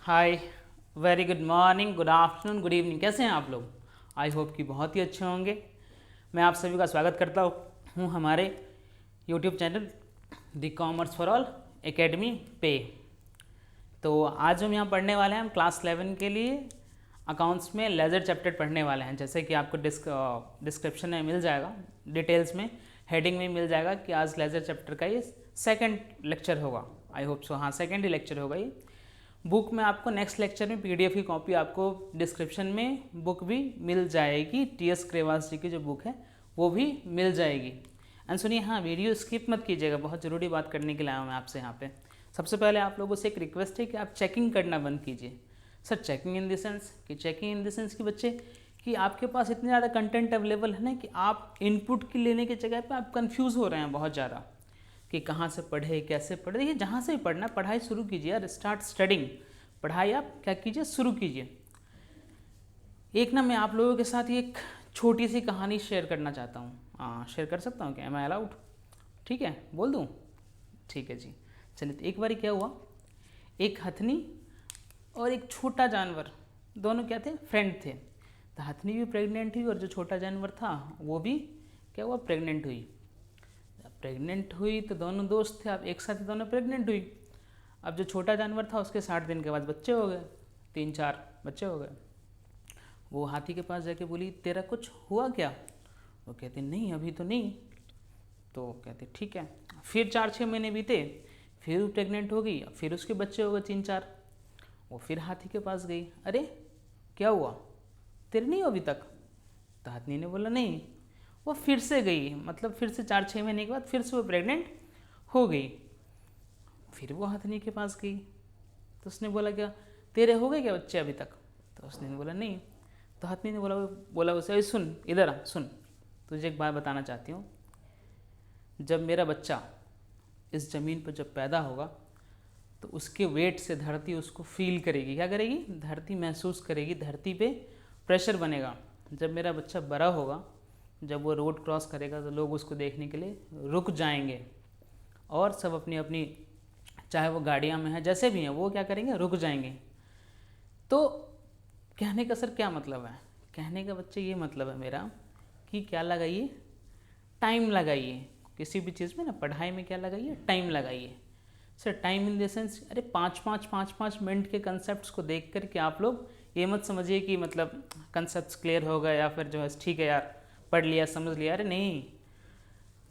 हाय, very good morning, good afternoon, good evening. कैसे हैं आप लोग? आई होप कि बहुत ही अच्छे होंगे। मैं आप सभी का स्वागत करता हूँ हमारे YouTube channel the commerce for all academy पे। तो आज हम यहाँ पढ़ने वाले हैं, हम क्लास 11 के लिए अकाउंट्स में लेजर चैप्टर पढ़ने वाले हैं। जैसे कि आपको डिस्क्रिप्शन में मिल जाएगा, डिटेल्स में हेडिंग में मिल जाएगा कि आज लेजर चैप्टर का ये सेकंड लेक्चर होगा। आई होप सो, हाँ सेकंड ही लेक्चर होगा ये। बुक में आपको नेक्स्ट लेक्चर में पीडीएफ की कॉपी आपको डिस्क्रिप्शन में बुक भी मिल जाएगी। टीएस क्रेवास जी की जो बुक है वो भी मिल जाएगी। एंड सुनिए, हाँ वीडियो स्किप मत कीजिएगा, बहुत ज़रूरी बात करने के लिए आया हूँ मैं आपसे यहाँ पे। सबसे पहले आप लोगों से एक रिक्वेस्ट है कि आप चेकिंग करना बंद कीजिए। Sir checking in the sense कि बच्चे कि आपके पास इतने ज़्यादा कंटेंट अवेलेबल है ना कि आप इनपुट की लेने की जगह पे आप कंफ्यूज हो रहे हैं बहुत ज़्यादा कि कहाँ से पढ़े, कैसे पढ़े। देखिए, जहाँ से भी पढ़ना, पढ़ाई शुरू कीजिए यार, स्टार्ट स्टडिंग। पढ़ाई आप क्या कीजिए, शुरू कीजिए। एक ना मैं आप लोगों के साथ एक छोटी सी कहानी शेयर करना चाहता हूँ। हाँ, शेयर कर सकता हूँ क्या? Am I allowed? ठीक है, बोल दूँ? ठीक है जी। चलिए, तो एक बार क्या हुआ, एक हथनी और एक छोटा जानवर, दोनों क्या थे, फ्रेंड थे। तो हथनी भी प्रेग्नेंट हुई और जो छोटा जानवर था वो भी क्या हुआ, प्रेग्नेंट हुई। प्रेग्नेंट हुई तो दोनों दोस्त थे, अब एक साथ दोनों प्रेग्नेंट हुई। अब जो छोटा जानवर था उसके 60 दिन के बाद बच्चे हो गए, 3-4 बच्चे हो गए। वो हाथी के पास जाके बोली, तेरा कुछ हुआ क्या? वो कहते नहीं, अभी तो नहीं। तो कहते ठीक है। फिर 4-6 महीने बीते, फिर वो प्रेग्नेंट हो गई, फिर उसके बच्चे हो गए 3-4। वो फिर हाथी के पास गई, अरे क्या हुआ, तेरे नहीं हो अभी तक? तो हाथी ने बोला नहीं। वो फिर से गई, मतलब फिर से 4-6 महीने के बाद फिर से वो प्रेग्नेंट हो गई। फिर वो हथनी के पास गई, तो उसने बोला क्या, तेरे हो गए क्या बच्चे अभी तक? तो उसने बोला नहीं। तो हथनी ने बोला उसे, सुन इधर आ, सुन तुझे एक बात बताना चाहती हूँ। जब मेरा बच्चा इस ज़मीन पर जब पैदा होगा तो उसके वेट से धरती उसको फील करेगी। क्या करेगी? धरती महसूस करेगी, धरती पे प्रेशर बनेगा। जब मेरा बच्चा बड़ा होगा, जब वो रोड क्रॉस करेगा तो लोग उसको देखने के लिए रुक जाएंगे और सब अपनी अपनी, चाहे वो गाड़ियाँ में है जैसे भी हैं, वो क्या करेंगे, रुक जाएंगे। तो कहने का सर क्या मतलब है? कहने का बच्चे ये मतलब है मेरा कि क्या लगाइए, टाइम लगाइए। किसी भी चीज़ में ना, पढ़ाई में क्या लगाइए, टाइम लगाइए। Sir time in the sense, अरे 5-5 मिनट के कंसेप्ट को देख कर के आप लोग ये मत समझिए कि मतलब कंसेप्ट क्लियर हो गए या फिर जो है ठीक है यार पढ़ लिया समझ लिया। अरे नहीं,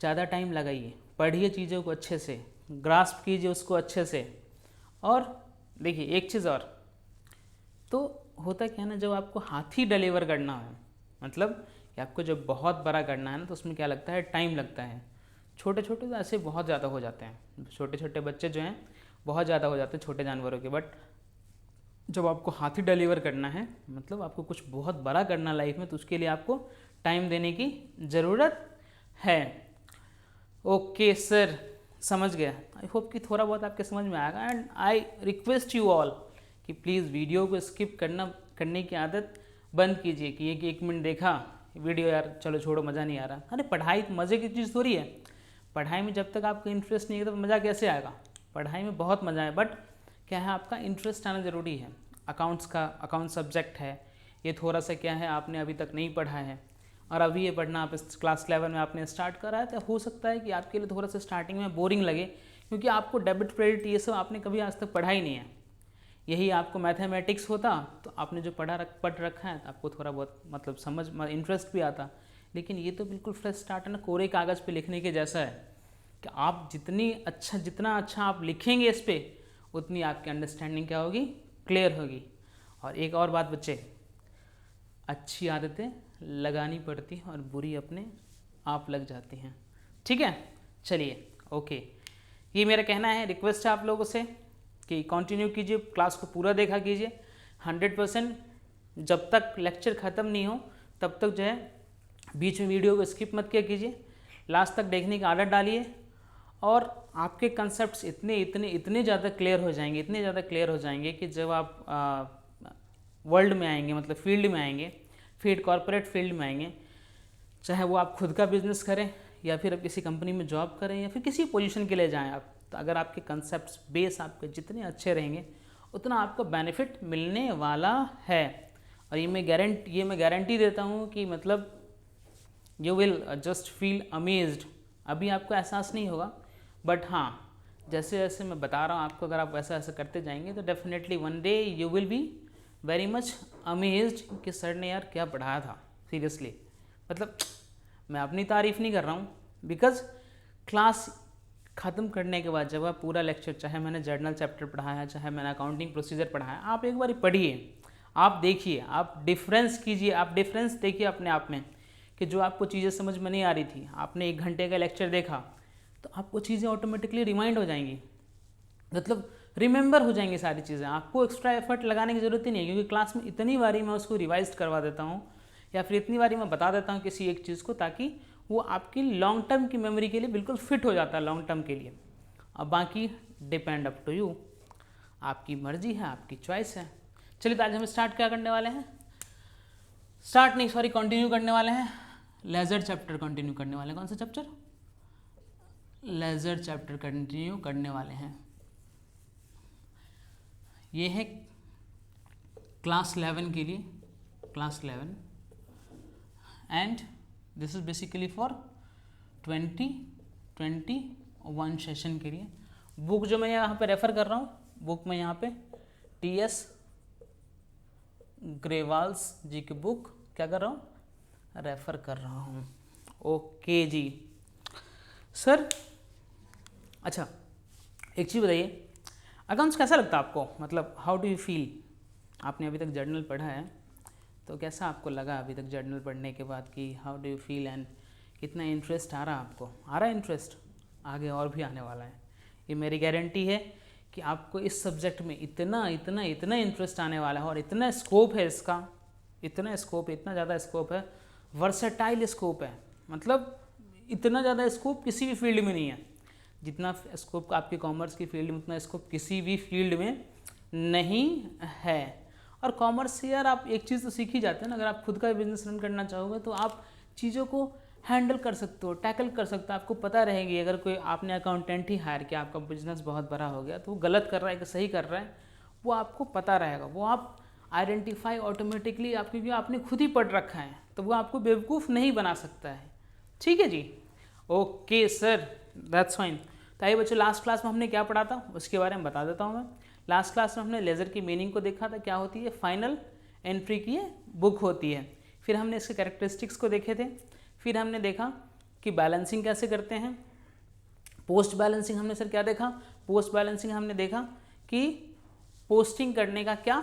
ज़्यादा टाइम लगाइए, पढ़िए चीज़ों को अच्छे से, ग्रास्प कीजिए उसको अच्छे से। और देखिए एक चीज़ और, तो होता क्या है ना, जब आपको हाथी डिलीवर करना है, मतलब कि आपको जब बहुत बड़ा करना है ना, तो उसमें क्या लगता है, टाइम लगता है। छोटे छोटे तो ऐसे बहुत ज़्यादा हो जाते हैं, छोटे छोटे बच्चे जो हैं बहुत ज़्यादा हो जाते हैं छोटे जानवरों के। बट जब आपको हाथी डिलीवर करना है, मतलब आपको कुछ बहुत बड़ा करना लाइफ में, तो उसके लिए आपको टाइम देने की ज़रूरत है। ओके सर, समझ गया। आई होप कि थोड़ा बहुत आपके समझ में आएगा। And I request you all कि प्लीज़ वीडियो को स्किप करने की आदत बंद कीजिए कि एक मिनट देखा वीडियो, यार चलो छोड़ो मज़ा नहीं आ रहा। अरे पढ़ाई तो मज़े की चीज़ थोड़ी है। पढ़ाई में जब तक आपको इंटरेस्ट नहीं है तो मज़ा कैसे आएगा? पढ़ाई में बहुत मज़ा है, बट क्या है, आपका इंटरेस्ट आना ज़रूरी है। अकाउंट सब्जेक्ट है, ये थोड़ा सा क्या है, आपने अभी तक नहीं पढ़ा है और अभी ये पढ़ना आप इस क्लास 11 में आपने स्टार्ट करा है, तो हो सकता है कि आपके लिए थोड़ा सा स्टार्टिंग में बोरिंग लगे, क्योंकि आपको डेबिट क्रेडिट ये सब आपने कभी आज तक पढ़ा ही नहीं है। यही आपको मैथमेटिक्स होता तो आपने जो पढ़ रखा है तो आपको थोड़ा बहुत मतलब समझ इंटरेस्ट भी आता। लेकिन ये तो बिल्कुल फ्रेश स्टार्ट है ना, कोरे कागज़ पे लिखने के जैसा है कि आप जितना अच्छा आप लिखेंगे इस पर, उतनी आपकी अंडरस्टैंडिंग क्या होगी, क्लियर होगी। और एक और बात बच्चे, अच्छी आदतें लगानी पड़ती हैं और बुरी अपने आप लग जाती हैं। ठीक है, चलिए ओके, ये मेरा कहना है, रिक्वेस्ट है आप लोगों से कि कंटिन्यू कीजिए, क्लास को पूरा देखा कीजिए 100%। जब तक लेक्चर ख़त्म नहीं हो तब तक जो है बीच में वीडियो को स्किप मत किया कीजिए, लास्ट तक देखने की आदत डालिए। और आपके कंसेप्ट्स इतने ज़्यादा क्लियर हो जाएंगे, इतने ज़्यादा क्लियर हो जाएंगे कि जब आप वर्ल्ड में आएंगे, मतलब फील्ड में आएंगे, कॉर्पोरेट फील्ड में आएंगे, चाहे वो आप खुद का बिजनेस करें या फिर आप किसी कंपनी में जॉब करें या फिर किसी पोजीशन के लिए जाएं आप, तो अगर आपके कंसेप्ट्स बेस आपके जितने अच्छे रहेंगे, उतना आपको बेनिफिट मिलने वाला है। और ये मैं गारंटी देता हूँ कि मतलब you will just feel amazed. अभी आपको एहसास नहीं होगा, बट हाँ जैसे जैसे मैं बता रहा हूँ आपको, अगर आप वैसा ऐसा करते जाएंगे तो definitely one day you will be very much amazed कि सर ने यार क्या पढ़ाया था। सीरियसली मतलब मैं अपनी तारीफ़ नहीं कर रहा हूँ, बिकॉज क्लास ख़त्म करने के बाद जब आप पूरा लेक्चर, चाहे मैंने जर्नल चैप्टर पढ़ाया, चाहे मैंने अकाउंटिंग प्रोसीजर पढ़ाया, आप एक बार पढ़िए, आप देखिए, आप डिफरेंस कीजिए, आप डिफरेंस देखिए अपने आप में कि जो आपको चीज़ें समझ में नहीं आ रही थी, आपने 1 घंटे का लेक्चर देखा तो आपको चीज़ें ऑटोमेटिकली रिमाइंड हो जाएंगी, मतलब रिमेंबर हो जाएंगी सारी चीज़ें। आपको एक्स्ट्रा एफर्ट लगाने की ज़रूरत ही नहीं है, क्योंकि क्लास में इतनी बारी मैं उसको रिवाइज करवा देता हूँ या फिर इतनी बारी मैं बता देता हूँ किसी एक चीज़ को, ताकि वो आपकी लॉन्ग टर्म की मेमोरी के लिए बिल्कुल फिट हो जाता है लॉन्ग टर्म के लिए। अब बाकी डिपेंड अप टू यू, आपकी मर्जी है, आपकी चॉइस है। चलिए तो आज हम स्टार्ट क्या करने वाले हैं, कंटिन्यू करने वाले हैं लेजर चैप्टर, कंटिन्यू करने वाले हैं। कौन सा चैप्टर? लेजर चैप्टर कंटिन्यू करने वाले हैं। ये है क्लास 11 के लिए, class 11, and this is basically for 2021 session के लिए। बुक जो मैं यहाँ पे रेफ़र कर रहा हूँ, बुक में यहाँ पे TS ग्रेवाल्स जी की बुक क्या कर रहा हूँ, रेफ़र कर रहा हूँ। ओके जी सर। अच्छा एक चीज़ बताइए, अकाउंट्स कैसा लगता है आपको, मतलब हाउ डू यू फील? आपने अभी तक जर्नल पढ़ा है तो कैसा आपको लगा अभी तक जर्नल पढ़ने के बाद, कि how do you feel and कितना इंटरेस्ट आ रहा है आपको? आ रहा है इंटरेस्ट? आगे और भी आने वाला है, ये मेरी गारंटी है कि आपको इस सब्जेक्ट में इतना इतना इतना इंटरेस्ट आने वाला है, और इतना स्कोप है इसका, इतना स्कोप है, इतना ज़्यादा स्कोप है, वर्सेटाइल स्कोप है, मतलब इतना ज़्यादा स्कोप किसी भी फील्ड में नहीं है। जितना स्कोप आपके कॉमर्स की फील्ड में, उतना स्कोप किसी भी फील्ड में नहीं है। और कॉमर्स से यार आप एक चीज़ तो सीख ही जाते हैं ना, अगर आप खुद का बिजनेस रन करना चाहोगे तो आप चीज़ों को हैंडल कर सकते हो, टैकल कर सकते हो। आपको पता रहेगी, अगर कोई आपने अकाउंटेंट ही हायर किया, आपका बिजनेस बहुत बड़ा हो गया, तो वो गलत कर रहा है कि सही कर रहा है, वो आपको पता रहेगा, वो आप आइडेंटिफाई ऑटोमेटिकली, आप क्योंकि आपने खुद ही पढ़ रखा है, तो वो आपको बेवकूफ़ नहीं बना सकता है। ठीक है जी, ओके सर, दैट्स फाइन। तो आइए बच्चों, लास्ट क्लास में हमने क्या पढ़ा था उसके बारे में बता देता हूँ मैं। लास्ट क्लास में हमने लेज़र की मीनिंग को देखा था, क्या होती है, फाइनल एंट्री की बुक होती है। फिर हमने इसके कैरेक्टरिस्टिक्स को देखे थे। फिर हमने देखा कि बैलेंसिंग कैसे करते हैं। पोस्ट बैलेंसिंग हमने सर क्या देखा, पोस्ट बैलेंसिंग हमने देखा कि पोस्टिंग करने का क्या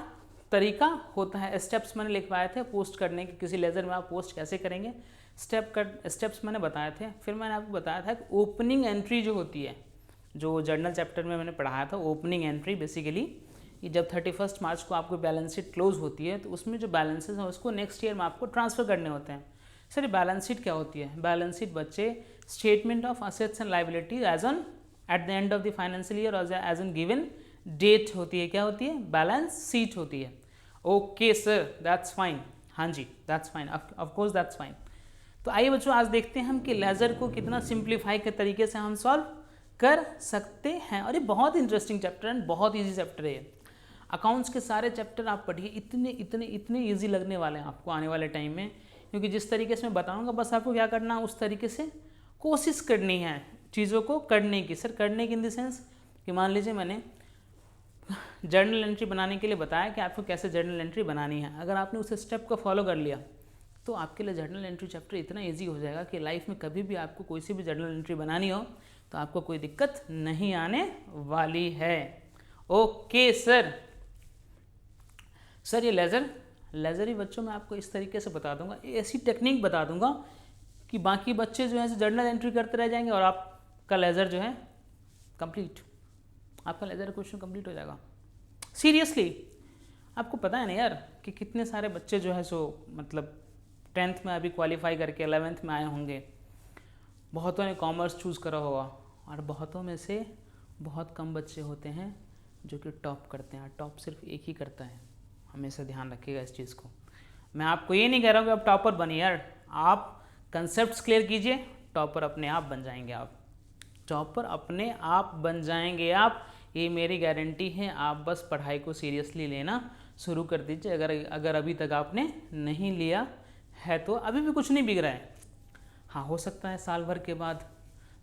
तरीका होता है, स्टेप्स मैंने लिखवाए थे पोस्ट करने के, किसी लेज़र में आप पोस्ट कैसे करेंगे, स्टेप्स मैंने बताए थे। फिर मैंने आपको बताया था कि ओपनिंग एंट्री जो होती है, जो जर्नल चैप्टर में मैंने पढ़ाया था, ओपनिंग एंट्री बेसिकली ये जब 31 मार्च को आपको बैलेंस शीट क्लोज होती है, तो उसमें जो बैलेंसेस हैं उसको नेक्स्ट ईयर में आपको ट्रांसफ़र करने होते हैं। सर बैलेंस शीट क्या होती है? बैलेंस शीट बच्चे statement of assets and liabilities as on at the end of the financial year और एज ऑन गिवन डेट होती है। क्या होती है? बैलेंस शीट होती है। Okay sir, that's fine. हाँ जी, that's fine, of course that's fine. तो आइए बच्चों, आज देखते हैं हम कि लेज़र को कितना सिंप्लीफाई के तरीके से हम सॉल्व कर सकते हैं। और ये बहुत इंटरेस्टिंग चैप्टर है, बहुत ईजी चैप्टर है। अकाउंट्स के सारे चैप्टर आप पढ़िए, इतने इतने इतने ईजी लगने वाले हैं आपको आने वाले टाइम में, क्योंकि जिस तरीके से मैं बताऊंगा बस आपको क्या करना है, उस तरीके से कोशिश करनी है चीज़ों को करने की। सर करने की इन द सेंस कि मान लीजिए मैंने जर्नल एंट्री बनाने के लिए बताया कि आपको कैसे जर्नल एंट्री बनानी है। अगर आपने उस स्टेप को फॉलो कर लिया तो आपके लिए जर्नल एंट्री चैप्टर इतना ईजी हो जाएगा कि लाइफ में कभी भी आपको कोई सी भी जर्नल एंट्री बनानी हो तो आपको कोई दिक्कत नहीं आने वाली है। Okay sir. सर ये लेज़र ही बच्चों मैं आपको इस तरीके से बता दूंगा, ऐसी टेक्निक बता दूंगा कि बाकी बच्चे जो है जर्नल एंट्री करते रह जाएंगे और आपका लेज़र जो है कंप्लीट, आपका लेज़र क्वेश्चन कंप्लीट हो जाएगा। सीरियसली आपको पता है ना यार कि कितने सारे बच्चे जो है सो मतलब 10th में अभी क्वालिफाई करके 11th में आए होंगे, बहुतों ने कॉमर्स चूज़ करा होगा और बहुतों में से बहुत कम बच्चे होते हैं जो कि टॉप करते हैं। टॉप सिर्फ एक ही करता है, हमेशा ध्यान रखिएगा इस चीज़ को। मैं आपको ये नहीं कह रहा हूँ कि आप टॉपर बनिए यार, आप कंसेप्ट्स क्लियर कीजिए, टॉपर अपने आप बन जाएंगे। आप टॉपर अपने आप बन जाएंगे। आप ये मेरी गारंटी है, आप बस पढ़ाई को सीरियसली लेना शुरू कर दीजिए। अगर अभी तक आपने नहीं लिया है तो अभी भी कुछ नहीं बिगड़ा है। हाँ, हो सकता है साल भर के बाद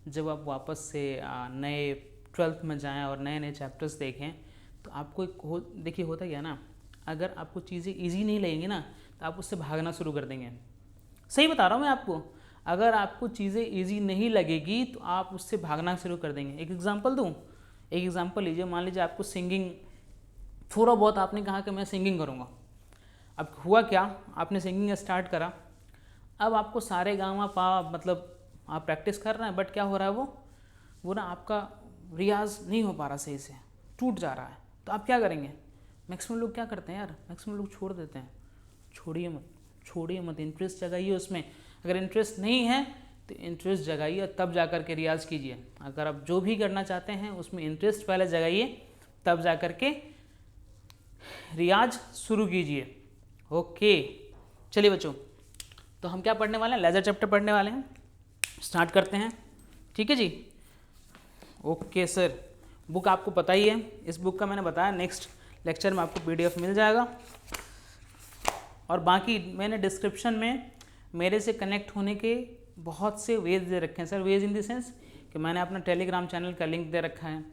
जब आप वापस से नए 12th में जाएं और नए नए चैप्टर्स देखें तो आपको देखिए होता क्या ना, अगर आपको चीज़ें इजी नहीं लगेंगी ना तो आप उससे भागना शुरू कर देंगे। सही बता रहा हूँ मैं आपको, अगर आपको चीज़ें इजी नहीं लगेगी तो आप उससे भागना शुरू कर देंगे। एक एग्जांपल दूँ, एक एग्जांपल लीजिए, मान लीजिए आपको सिंगिंग थोड़ा बहुत आपने कहा कि मैं सिंगिंग करूँगा। अब हुआ क्या, आपने सिंगिंग स्टार्ट करा, अब आपको सारे गामा पा मतलब आप प्रैक्टिस कर रहे हैं, बट क्या हो रहा है वो ना आपका रियाज नहीं हो पा रहा सही से, टूट जा रहा है। तो आप क्या करेंगे, मैक्सिमम लोग क्या करते हैं यार, मैक्सिमम लोग छोड़ देते हैं। छोड़िए मत, इंटरेस्ट जगाइए उसमें। अगर इंटरेस्ट नहीं है तो इंटरेस्ट जगाइए, तब जा कर के रियाज़ कीजिए। अगर आप जो भी करना चाहते हैं उसमें इंटरेस्ट पहले जगाइए, तब जा कर के रियाज शुरू कीजिए। ओके, चलिए बच्चों, तो हम क्या पढ़ने वाले हैं, लेजर चैप्टर पढ़ने वाले हैं। स्टार्ट करते हैं, ठीक है जी। ओके सर, बुक आपको पता ही है, इस बुक का मैंने बताया नेक्स्ट लेक्चर में आपको PDF मिल जाएगा। और बाकी मैंने डिस्क्रिप्शन में मेरे से कनेक्ट होने के बहुत से वेज दे रखे हैं sir. Ways in the sense कि मैंने अपना टेलीग्राम चैनल का लिंक दे रखा है,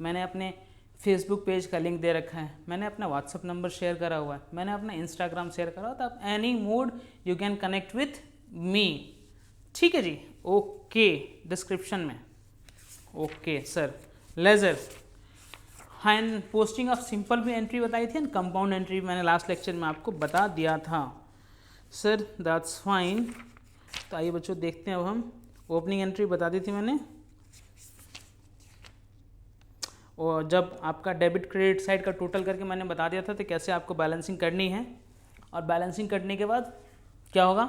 मैंने अपने फेसबुक पेज का लिंक दे रखा है, मैंने अपना व्हाट्सअप नंबर शेयर करा हुआ है, मैंने अपना इंस्टाग्राम शेयर करा हुआ। तो आप any mode you can connect with me, ठीक है जी। ओके, डिस्क्रिप्शन में। Okay sir, ledger and posting of simple भी एंट्री बताई थी, एंड कंपाउंड एंट्री मैंने लास्ट लेक्चर में आपको बता दिया था सर। That's fine. तो आइए बच्चों देखते हैं, अब हम ओपनिंग एंट्री बता दी थी मैंने, और जब आपका डेबिट क्रेडिट साइड का टोटल करके मैंने बता दिया था तो कैसे आपको बैलेंसिंग करनी है। और बैलेंसिंग करने के बाद क्या होगा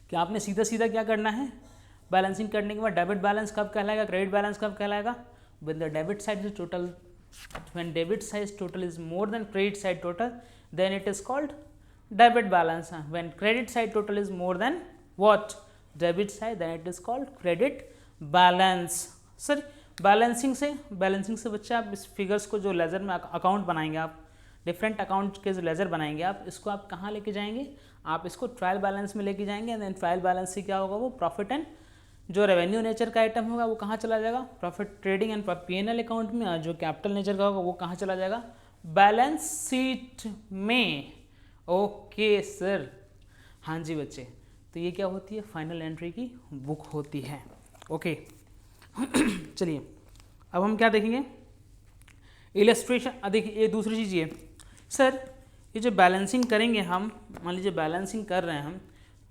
कि आपने सीधा सीधा क्या करना है, बैलेंसिंग करने के बाद डेबिट बैलेंस कब कहलाएगा, क्रेडिट बैलेंस कब कहलाएगा, when the debit side is total, when debit side total is more than credit side total, then it is called debit balance. When credit side total is more than what, debit side, then it is called credit balance. Sir balancing से बच्चे आप इस figures को जो laser में account बनाएंगे, आप different account के जो लेजर बनाएंगे, आप इसको आप कहाँ लेके जाएंगे, आप इसको ट्रायल बैलेंस में लेके जाएंगे। एंड देन ट्रायल बैलेंस से क्या होगा, वो प्रॉफिट एंड जो रेवेन्यू नेचर का आइटम होगा वो कहाँ चला जाएगा, profit trading and P&L account में। और जो कैपिटल नेचर का होगा वो कहाँ चला जाएगा, बैलेंस शीट में। ओके सर, हाँ जी बच्चे, तो ये क्या होती है, फाइनल एंट्री की बुक होती है। ओके चलिए अब हम क्या देखेंगे, इलस्ट्रेशन। देखिए ये दूसरी चीज़ ये सर, ये जो बैलेंसिंग करेंगे हम, मान लीजिए बैलेंसिंग कर रहे हैं हम,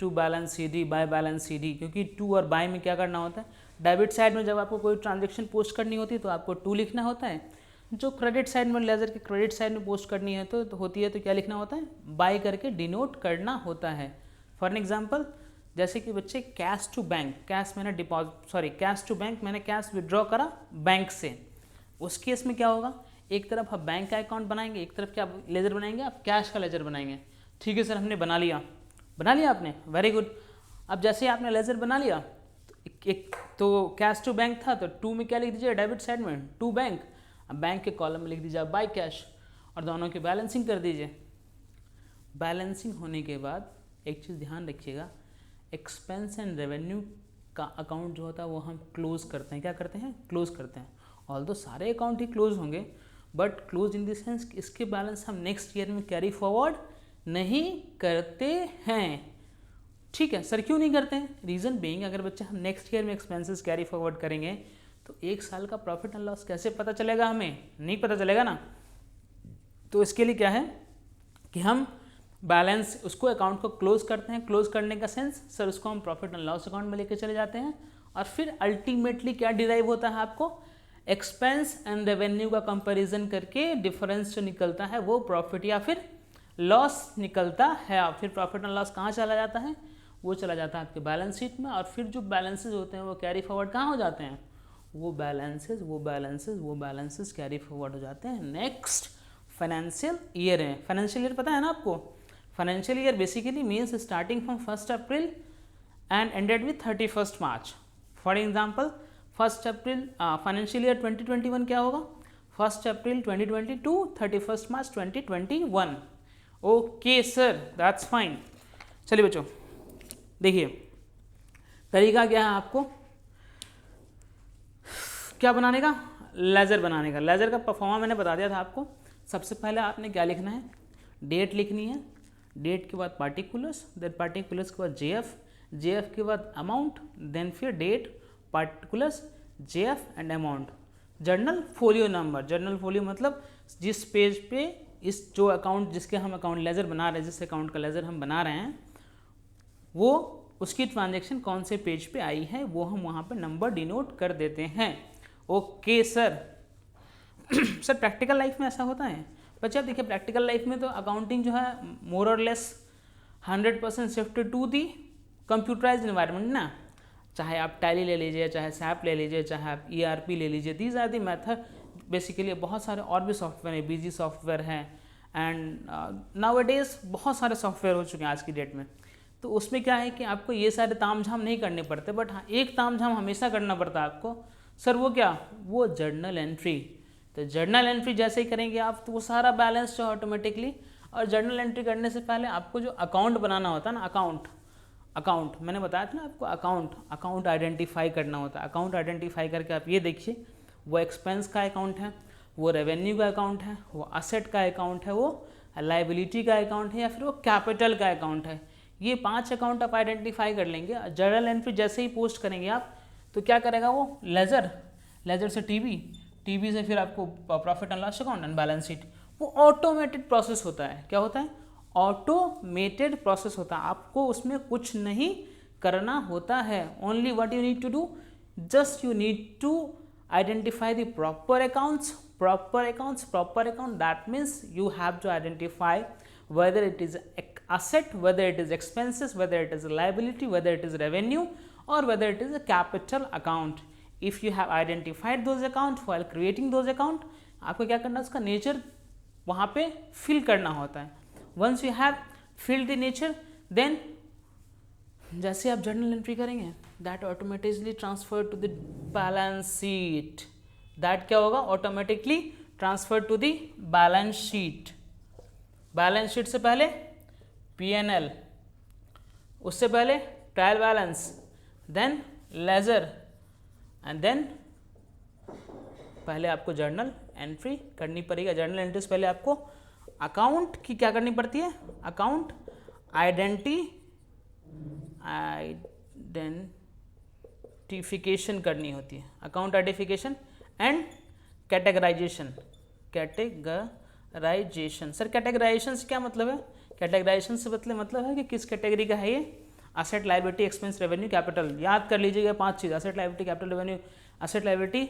to balance CD by balance CD, क्योंकि टू और बाय में क्या करना होता है, डेबिट साइड में जब आपको कोई ट्रांजैक्शन पोस्ट करनी होती है तो आपको टू लिखना होता है, जो क्रेडिट साइड में लेजर के क्रेडिट साइड में पोस्ट करनी है तो होती है तो क्या लिखना होता है, बाय करके डिनोट करना होता है। फॉर एन एग्जाम्पल, जैसे कि बच्चे cash to bank, cash to bank मैंने कैश विड्रॉ करा बैंक से, उस केस में क्या होगा, एक तरफ आप बैंक का अकाउंट बनाएंगे, एक तरफ क्या लेजर बनाएंगे, आप कैश का लेजर बनाएंगे। ठीक है सर, हमने बना लिया आपने, वेरी गुड। अब जैसे आपने लेजर बना लिया तो एक तो कैश टू बैंक था, तो टू में क्या लिख दीजिए, डेबिट साइड में टू बैंक, अब बैंक के कॉलम में लिख दीजिए बाय कैश, और दोनों की बैलेंसिंग कर दीजिए। बैलेंसिंग होने के बाद एक चीज़ ध्यान रखिएगा, एक्सपेंस एंड रेवेन्यू का अकाउंट जो होता है वो हम क्लोज करते हैं। क्या करते हैं, क्लोज करते हैं। ऑल्दो सारे अकाउंट ही क्लोज होंगे, but close in the sense इसके बैलेंस हम नेक्स्ट ईयर में कैरी फॉरवर्ड नहीं करते हैं। ठीक है सर, क्यों नहीं करते हैं, रीज़न बीइंग, अगर बच्चे हम नेक्स्ट ईयर में एक्सपेंसेस कैरी फॉरवर्ड करेंगे तो एक साल का प्रॉफिट एंड लॉस कैसे पता चलेगा, हमें नहीं पता चलेगा ना। तो इसके लिए क्या है कि हम बैलेंस उसको अकाउंट को क्लोज करते हैं। क्लोज करने का सेंस सर, उसको हम प्रॉफिट एंड लॉस अकाउंट में लेके चले जाते हैं, और फिर अल्टीमेटली क्या डिराइव होता है, आपको एक्सपेंस एंड रेवेन्यू का कंपैरिजन करके डिफरेंस जो निकलता है वो प्रॉफिट या फिर लॉस निकलता है। और फिर प्रॉफिट एंड लॉस कहाँ चला जाता है, वो चला जाता है आपके बैलेंस शीट में। और फिर जो बैलेंसेज होते हैं वो कैरी फॉरवर्ड कहाँ हो जाते हैं, वो बैलेंसेज कैरी फॉरवर्ड हो जाते हैं नेक्स्ट फाइनेंशियल ईयर है। फाइनेंशियल ईयर पता है ना आपको, financial year basically means starting from 1 April and ended with 31 March. For example 1 April financial year 2021 क्या होगा, 1 April 2020 to 31 March 2021। Okay sir, that's fine. चलिए बच्चों देखिए तरीका क्या है आपको क्या बनाने का, लेजर बनाने का। लेजर का परफॉर्मा मैंने बता दिया था आपको। सबसे पहले आपने क्या लिखना है, डेट लिखनी है, डेट के बाद पार्टिकुलर्स, देन पार्टिकुलर्स के बाद जेएफ, जेएफ के बाद अमाउंट, देन फिर date, particulars, JF and amount. Journal folio number, journal folio मतलब जिस पेज पे इस जो अकाउंट जिसके हम अकाउंट लेजर बना रहे हैं, जिस अकाउंट का लेजर हम बना रहे हैं, वो उसकी ट्रांजैक्शन कौन से पेज पे आई है वो हम वहाँ पे नंबर डिनोट कर देते हैं। Okay sir. Sir practical life में ऐसा होता है बच्चे? आप देखिए प्रैक्टिकल लाइफ में तो अकाउंटिंग जो है मोर और less 100% shifted to the computerised environment ना। चाहे आप टैली ले लीजिए, चाहे सैप ले लीजिए, चाहे आप ERP ले लीजिए, these are the method basically. बहुत सारे और भी सॉफ्टवेयर हैं, BG सॉफ्टवेयर है एंड नाउअडेज बहुत सारे सॉफ्टवेयर हो चुके हैं आज की डेट में। तो उसमें क्या है कि आपको ये सारे ताम झाम नहीं करने पड़ते, बट हाँ एक ताम झाम हमेशा करना पड़ता है आपको। सर वो क्या? वो जर्नल एंट्री। तो जर्नल एंट्री जैसे ही करेंगे आप तो वो सारा बैलेंस जो ऑटोमेटिकली। और जर्नल एंट्री करने से पहले आपको जो अकाउंट बनाना होता है ना, अकाउंट मैंने बताया था ना आपको, अकाउंट आइडेंटिफाई करना होता है। अकाउंट आइडेंटिफाई करके आप ये देखिए वो एक्सपेंस का अकाउंट है, वो रेवेन्यू का अकाउंट है, वो असेट का अकाउंट है, वो लाइबिलिटी का अकाउंट है, या फिर वो कैपिटल का अकाउंट है। ये 5 अकाउंट आप आइडेंटिफाई कर लेंगे। जर्नल एंट्री जैसे ही पोस्ट करेंगे आप तो क्या करेगा वो लेजर से टीबी से फिर आपको profit and loss account and balance sheet. वो ऑटोमेटेड प्रोसेस होता है। क्या होता है? ऑटोमेटेड प्रोसेस होता है। आपको उसमें कुछ नहीं करना होता है। Only what you need to do, just you need to identify the proper account. That means you have to identify whether it is asset, whether it is expenses, whether it is a liability, whether it is revenue, or whether it is a capital account. If you have identified those account while creating those account, आपको क्या करना है, उसका nature वहाँ पे fill करना होता है। Once you have filled the nature, then जैसे आप जर्नल एंट्री करेंगे that automatically transfer to the balance sheet. that क्या होगा? automatically transfer to the balance sheet. Balance sheet से पहले P&L, उससे पहले trial balance, then ledger and then पहले आपको जर्नल एंट्री करनी पड़ेगी। जर्नल एंट्री से पहले आपको अकाउंट की क्या करनी पड़ती है? अकाउंट आइडेंटिफिकेशन करनी होती है। Account identification and categorisation. Sir categorisation से क्या मतलब है? कैटेगराइजेशन से मतलब है कि किस कैटेगरी का है ये। Asset, liability, expense, revenue, capital. याद कर लीजिएगा 5 चीज़: asset, liability, capital, revenue. Asset, liability,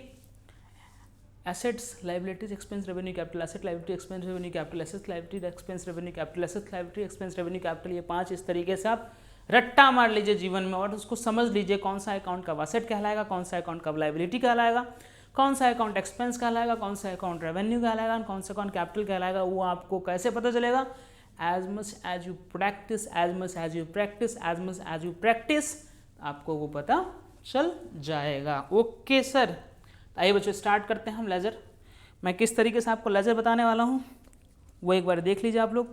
assets, liabilities, expense, revenue, capital. Asset, liability, expense, revenue, capital. Asset, liability, expense, revenue, capital. Asset, liability, expense, revenue, capital. ये 5 इस तरीके से आप रट्टा मार लीजिए जीवन में और उसको समझ लीजिए कौन सा अकाउंट कब असेट कहलाएगा, कौन सा अकाउंट कब लायबिलिटी कहलाएगा, कौन सा अकाउंट एक्सपेंस कहलाएगा, कौन सा अकाउंट रेवेन्यू कहलाएगा, कौन सा अकाउंट कैपिटल कहलाएगा। वो आपको कैसे पता चलेगा? as much as you practice आपको वो पता चल जाएगा। ओके सर, आइए बच्चों स्टार्ट करते हैं हम लेजर। मैं किस तरीके से आपको लेजर बताने वाला हूँ वो एक बार देख लीजिए आप लोग।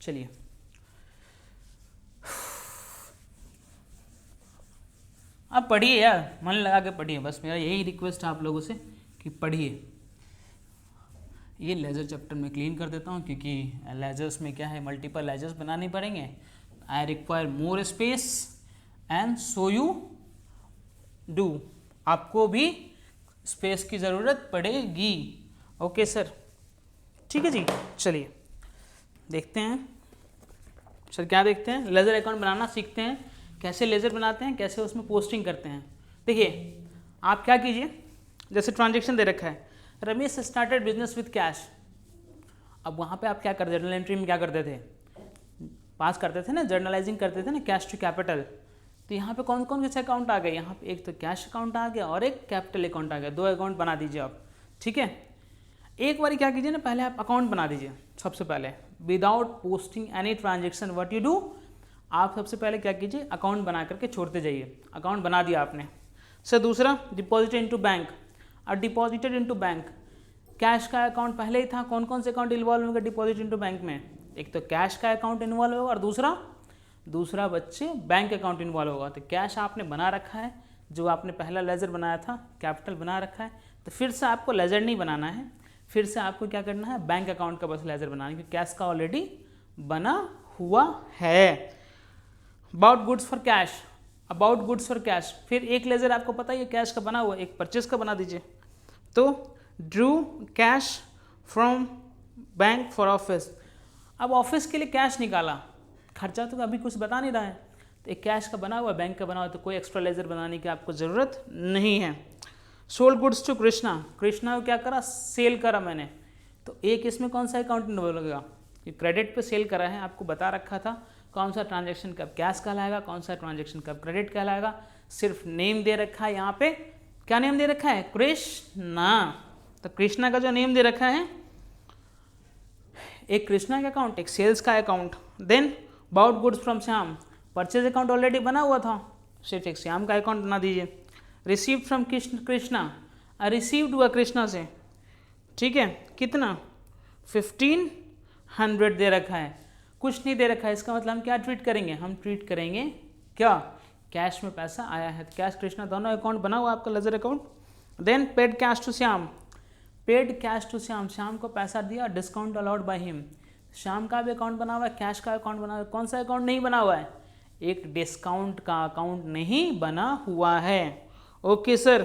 चलिए आप पढ़िए यार, मन लगा के पढ़िए। बस मेरा यही रिक्वेस्ट है आप लोगों से कि पढ़िए। ये लेजर चैप्टर में क्लीन कर देता हूँ क्योंकि लेजर्स में क्या है, मल्टीपल लेजर्स बनाने पड़ेंगे। I require more space and so you do. आपको भी स्पेस की ज़रूरत पड़ेगी। ओके सर, ठीक है जी। चलिए देखते हैं सर क्या देखते हैं। लेजर अकाउंट बनाना सीखते हैं, कैसे लेजर बनाते हैं, कैसे उसमें पोस्टिंग करते हैं। देखिए आप क्या कीजिए, जैसे ट्रांजेक्शन दे रखा है, Ramesh started business with cash. अब वहाँ पे आप क्या करते थे? जर्नल एंट्री में क्या करते थे? पास करते थे ना, जर्नलाइजिंग करते थे ना, कैश टू कैपिटल। तो यहाँ पे कौन कौन से अकाउंट आ गए? यहाँ पे एक तो कैश अकाउंट आ गया और एक कैपिटल अकाउंट आ गया। 2 अकाउंट बना दीजिए आप, ठीक है। एक बार क्या कीजिए ना, पहले आप अकाउंट बना दीजिए सबसे पहले, without posting any transaction. What you do, आप सबसे पहले क्या कीजिए, अकाउंट बना करके छोड़ते जाइए। अकाउंट बना दिया आपने, सर दूसरा डिपॉजिट इनटू बैंक, और डिपॉजिटेड इनटू बैंक, कैश का अकाउंट पहले ही था, कौन कौन से अकाउंट इन्वॉल्व होंगे डिपॉजिट इनटू बैंक में, एक तो कैश का अकाउंट इन्वॉल्व होगा और दूसरा बच्चे बैंक अकाउंट इन्वॉल्व होगा। तो कैश आपने बना रखा है, जो आपने पहला लेजर बनाया था कैपिटल बना रखा है, तो फिर से आपको लेजर नहीं बनाना है, फिर से आपको क्या करना है, बैंक अकाउंट का बस लेजर बनाना है, क्योंकि कैश का ऑलरेडी बना हुआ है। About goods for cash, about goods for cash, फिर एक लेजर आपको पता ही है कैश का बना हुआ, एक परचेज का बना दीजिए। तो Drew cash from bank for office, अब ऑफिस के लिए कैश निकाला, खर्चा तो अभी कुछ बता नहीं रहा है, तो एक कैश का बना हुआ, बैंक का बना हुआ, तो कोई एक्स्ट्रा लेजर बनाने की आपको ज़रूरत नहीं है। Sold goods to Krishna, Krishna को क्या करा, सेल करा मैंने, तो एक इसमें कौन सा अकाउंट लगेगा, क्रेडिट पे सेल करा है, आपको बता रखा था कौन सा ट्रांजैक्शन कब कैश कहलाएगा, कौन सा ट्रांजैक्शन कब क्रेडिट कहलाएगा, सिर्फ नेम दे रखा है यहाँ पे, क्या नेम दे रखा है, कृष्णा। तो कृष्णा का जो नेम दे रखा है, एक कृष्णा का अकाउंट, एक सेल्स का account. Then bought goods from Shyam, purchase account already बना हुआ था, सिर्फ एक श्याम का अकाउंट बना दीजिए। रिसीव्ड फ्रॉम कृष्णा, रिसीव्ड हुआ कृष्णा से, ठीक है, कितना 1500 दे रखा है, कुछ नहीं दे रखा है, इसका मतलब हम क्या ट्रीट करेंगे, हम ट्रीट करेंगे क्या, कैश में पैसा आया है, तो कैश कृष्णा दोनों अकाउंट बना हुआ आपका ledger account. Then paid cash to Shyam, paid cash to Shyam, Shyam को पैसा दिया, discount allowed by him, Shyam का भी अकाउंट बना हुआ है, कैश का अकाउंट बना हुआ है, कौन सा अकाउंट नहीं बना हुआ है, एक डिस्काउंट का अकाउंट नहीं बना हुआ है। Okay sir,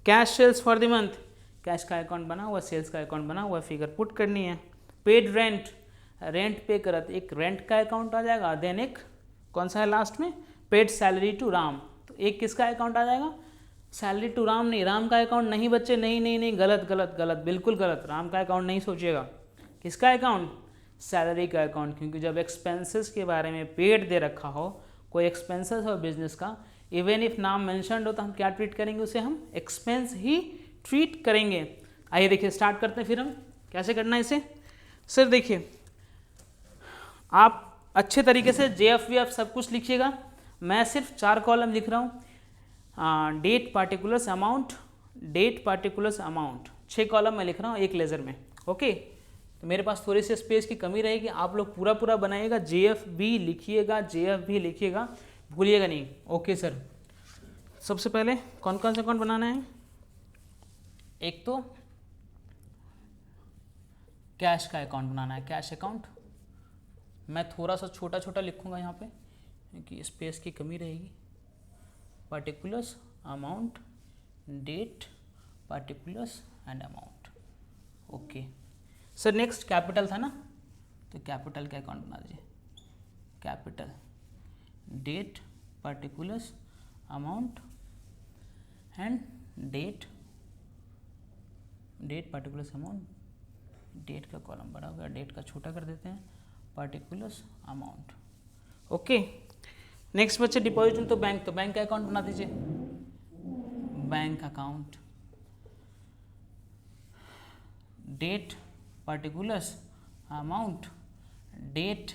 cash sales for the month, cash का अकाउंट बना हुआ, सेल्स का अकाउंट बना हुआ, फिगर पुट करनी है। पेड रेंट, रेंट पे करा, तो एक रेंट का अकाउंट आ जाएगा, देन एक कौन सा है लास्ट में, पेड सैलरी टू राम, तो एक किसका अकाउंट आ जाएगा, सैलरी टू राम नहीं, राम का अकाउंट नहीं बच्चे, नहीं, गलत, बिल्कुल गलत, राम का अकाउंट नहीं सोचिएगा, किसका अकाउंट, सैलरी का अकाउंट, क्योंकि जब एक्सपेंसेस के बारे में पेड दे रखा हो, कोई एक्सपेंसेस हो बिजनेस का, इवन इफ नाम मेंशन्ड हो, तो हम क्या ट्रीट करेंगे, उसे हम एक्सपेंस ही ट्रीट करेंगे। आइए देखिए स्टार्ट करते हैं, फिर हम कैसे करना है इसे। सर देखिए, आप अच्छे तरीके से JFVF सब कुछ लिखिएगा, मैं सिर्फ 4 कॉलम लिख रहा हूँ, date particulars amount, date particulars amount, 6 column मैं लिख रहा हूँ एक लेजर में। ओके, तो मेरे पास थोड़ी सी स्पेस की कमी रहेगी, आप लोग पूरा बनाइएगा, JF भी लिखिएगा, JF भी लिखिएगा, भूलिएगा नहीं। ओके सर, सबसे पहले कौन कौन सा अकाउंट बनाना है, एक तो कैश का अकाउंट बनाना है, कैश अकाउंट, मैं थोड़ा सा छोटा लिखूंगा यहाँ पे क्योंकि स्पेस की कमी रहेगी। Particulars amount, date, particulars and amount. Okay sir, next capital था ना, तो कैपिटल का अकाउंट बना दीजिए, capital, date, particulars, amount and date, date particulars amount, date का कॉलम बड़ा हो गया, डेट का छोटा कर देते हैं, पार्टिकुलर्स अमाउंट। ओके, नेक्स्ट बच्चे डिपॉजिट, तो बैंक का अकाउंट बना दीजिए, bank account, date particulars amount, date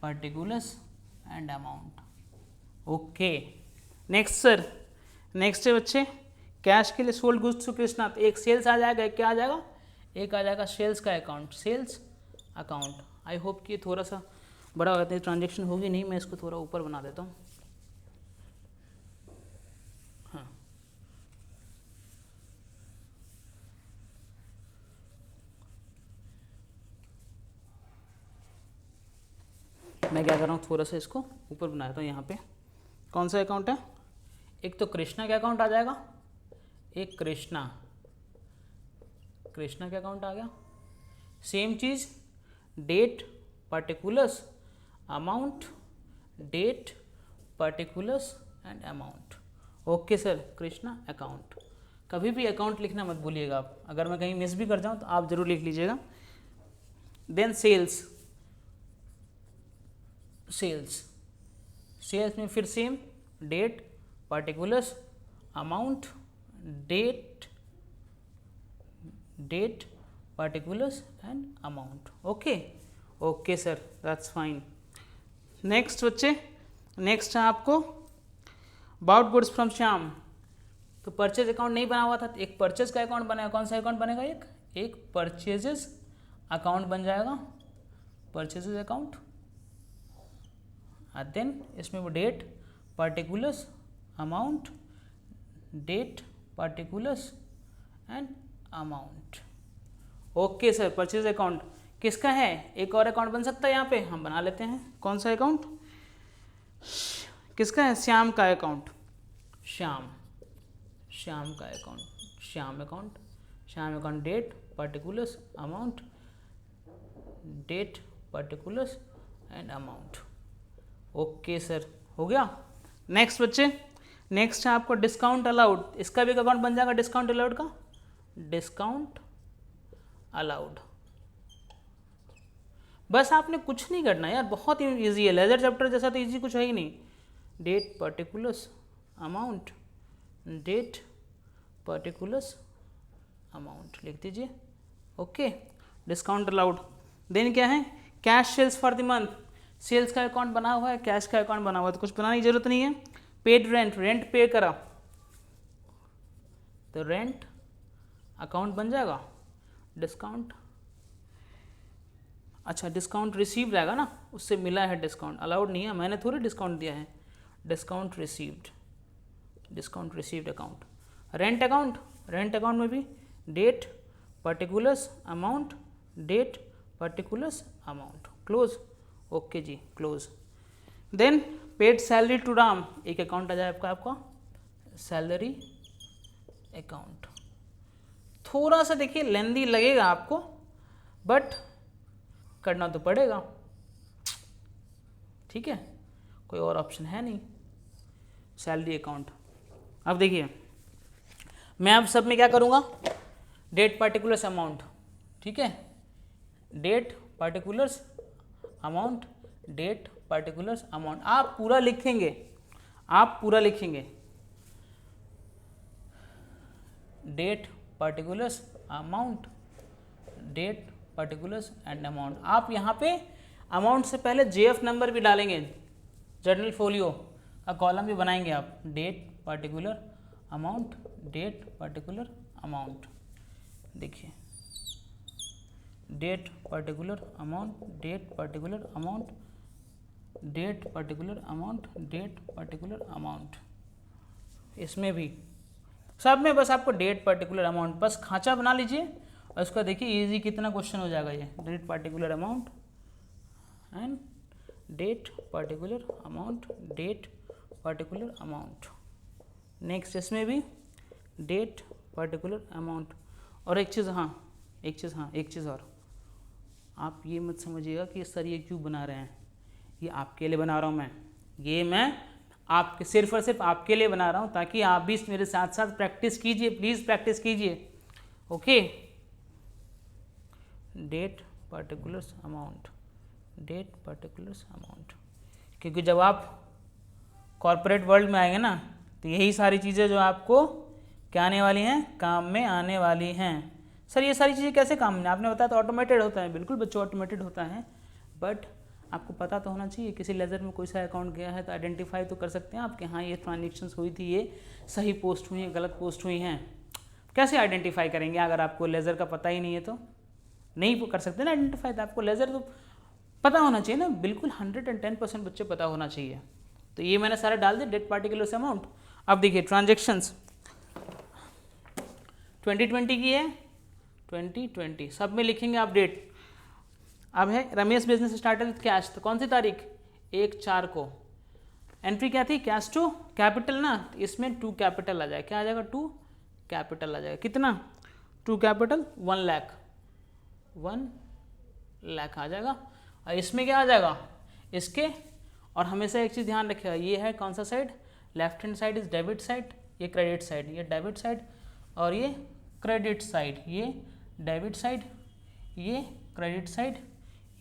particulars and amount. Okay, next sir, next है बच्चे कैश के लिए सोल्ड गुड्स टू कृष्णा, तो एक सेल्स आ जाएगा, एक क्या आ जाएगा, एक आ जाएगा सेल्स का account, sales account. I hope कि थोड़ा सा बड़ा हो जाता है, ट्रांजेक्शन होगी नहीं, मैं इसको थोड़ा ऊपर बना देता हूँ। हाँ, मैं क्या कर रहा हूँ, थोड़ा सा इसको ऊपर बना देता हूँ। यहाँ पे कौन सा अकाउंट है, एक तो कृष्णा का अकाउंट आ जाएगा, एक कृष्णा का अकाउंट आ गया, सेम चीज़, date particulars amount, date particulars and amount. Okay sir, Krishna account, कभी भी अकाउंट लिखना मत भूलिएगा आप, अगर मैं कहीं मिस भी कर जाऊँ तो आप ज़रूर लिख लीजिएगा। देन सेल्स, सेल्स में फिर same, date particulars amount, date particulars and amount. Okay sir, that's fine. Next बच्चे, नेक्स्ट है आपको अबाउट गुड्स फ्रॉम श्याम, तो परचेज अकाउंट नहीं बना हुआ था, तो एक परचेज का अकाउंट बनेगा। कौन सा अकाउंट बनेगा? एक परचेजेस अकाउंट बन जाएगा, परचेजेस अकाउंट। और देन इसमें वो date, particulars, amount, date, particulars and amount. Okay sir, purchase account किसका है? एक और अकाउंट बन सकता है यहाँ पे, हम बना लेते हैं। कौन सा अकाउंट किसका है? श्याम का अकाउंट, श्याम का account, Shyam account, date, particulars, amount, date, particulars and amount. Okay sir, हो गया। नेक्स्ट बच्चे, नेक्स्ट है आपको डिस्काउंट अलाउड। इसका भी अकाउंट बन जाएगा डिस्काउंट अलाउड का, डिस्काउंट अलाउड। बस आपने कुछ नहीं करना यार, बहुत ही ईजी है, लेजर चैप्टर जैसा तो ईजी कुछ है ही नहीं। Date, particulars, amount, date, particulars, amount लिख दीजिए। Okay, discount allowed. देन क्या है? Cash sales for the month. Sales का अकाउंट बना हुआ है, कैश का अकाउंट बना हुआ है, तो कुछ बनाने की जरूरत नहीं है। पेड रेंट, रेंट पे करा तो रेंट अकाउंट बन जाएगा, डिस्काउंट। अच्छा, डिस्काउंट रिसीव रहेगा ना, उससे मिला है डिस्काउंट, अलाउड नहीं है, मैंने थोड़ी डिस्काउंट दिया है। Discount received, discount received account. Rent account, rent account में भी date, particulars, amount, date, particulars, amount. Close. Okay जी, close. Then paid salary to Ram, एक अकाउंट आ जाए आपका सैलरी अकाउंट। थोड़ा सा देखिए लेंदी लगेगा आपको, बट करना तो पड़ेगा, ठीक है, कोई और ऑप्शन है नहीं। Salary account. अब देखिए मैं अब सब में क्या करूँगा? डेट, पर्टिकुलर्स, अमाउंट, ठीक है, date, particulars, amount, date, particulars, amount. आप पूरा लिखेंगे, आप पूरा लिखेंगे, date, particulars, amount, date, particulars and amount. आप यहाँ पे अमाउंट से पहले जेएफ नंबर भी डालेंगे, जर्नल फोलियो का कॉलम भी बनाएंगे आप। Date, particular, amount, date, particular, amount. देखिए date, particular, amount, date, particular, amount, date, particular, amount, date, particular, amount. इसमें भी सब में बस आपको डेट, पर्टिकुलर, अमाउंट बस खांचा बना लीजिए, और उसका देखिए इजी कितना क्वेश्चन हो जाएगा ये। Date, particular, amount and date, particular, amount, date, particular, amount. Next इसमें भी डेट, पर्टिकुलर, अमाउंट। और एक चीज़ और, आप ये मत समझिएगा कि सर ये क्यों बना रहे हैं, ये आपके लिए बना रहा हूँ मैं, ये मैं आपके सिर्फ और सिर्फ आपके लिए बना रहा हूँ, ताकि आप भी मेरे साथ साथ प्रैक्टिस कीजिए, प्लीज़ प्रैक्टिस कीजिए। Okay, date, particulars, amount, date, particulars, amount. क्योंकि जब आप कॉर्पोरेट वर्ल्ड में आएंगे ना, तो यही सारी चीज़ें जो आपको क्या आने वाली हैं, काम में आने वाली हैं। सर ये सारी चीज़ें कैसे काम में? आपने बताया तो ऑटोमेटेड होता है, बिल्कुल बच्चों ऑटोमेटेड होता है, बट आपको पता तो होना चाहिए। किसी लेजर में कोई सा अकाउंट गया है तो आइडेंटिफाई तो कर सकते हैं आप कि हाँ ये ट्रांजेक्शन्स हुई थी, ये सही पोस्ट हुई हैं, गलत पोस्ट हुई हैं। कैसे आइडेंटिफाई करेंगे अगर आपको लेजर का पता ही नहीं है? तो नहीं कर सकते ना आइडेंटिफाई, तो आपको लेजर तो पता होना चाहिए ना, बिल्कुल 110% बच्चे पता होना चाहिए। तो ये मैंने सारे डाल दिए, डेट, पर्टिकुलर्स, अमाउंट। अब देखिए ट्रांजेक्शन्स 2020 की है, 2020 सब में लिखेंगे आप डेट। अब है Ramesh business started with cash, तो कौन सी तारीख? 1/4 को। एंट्री क्या थी? कैश टू कैपिटल ना, तो इसमें 2 कैपिटल आ जाएगा। क्या आ जाएगा? 2 कैपिटल आ जाएगा। कितना? 2 कैपिटल 1 लाख, 1 लाख आ जाएगा। और इसमें क्या आ जाएगा? इसके, और हमेशा एक चीज़ ध्यान रखिएगा, ये है कौन सा side? Left hand side is debit side, ये क्रेडिट साइड, ये डेबिट साइड और ये क्रेडिट साइड, ये डेबिट साइड, ये क्रेडिट साइड,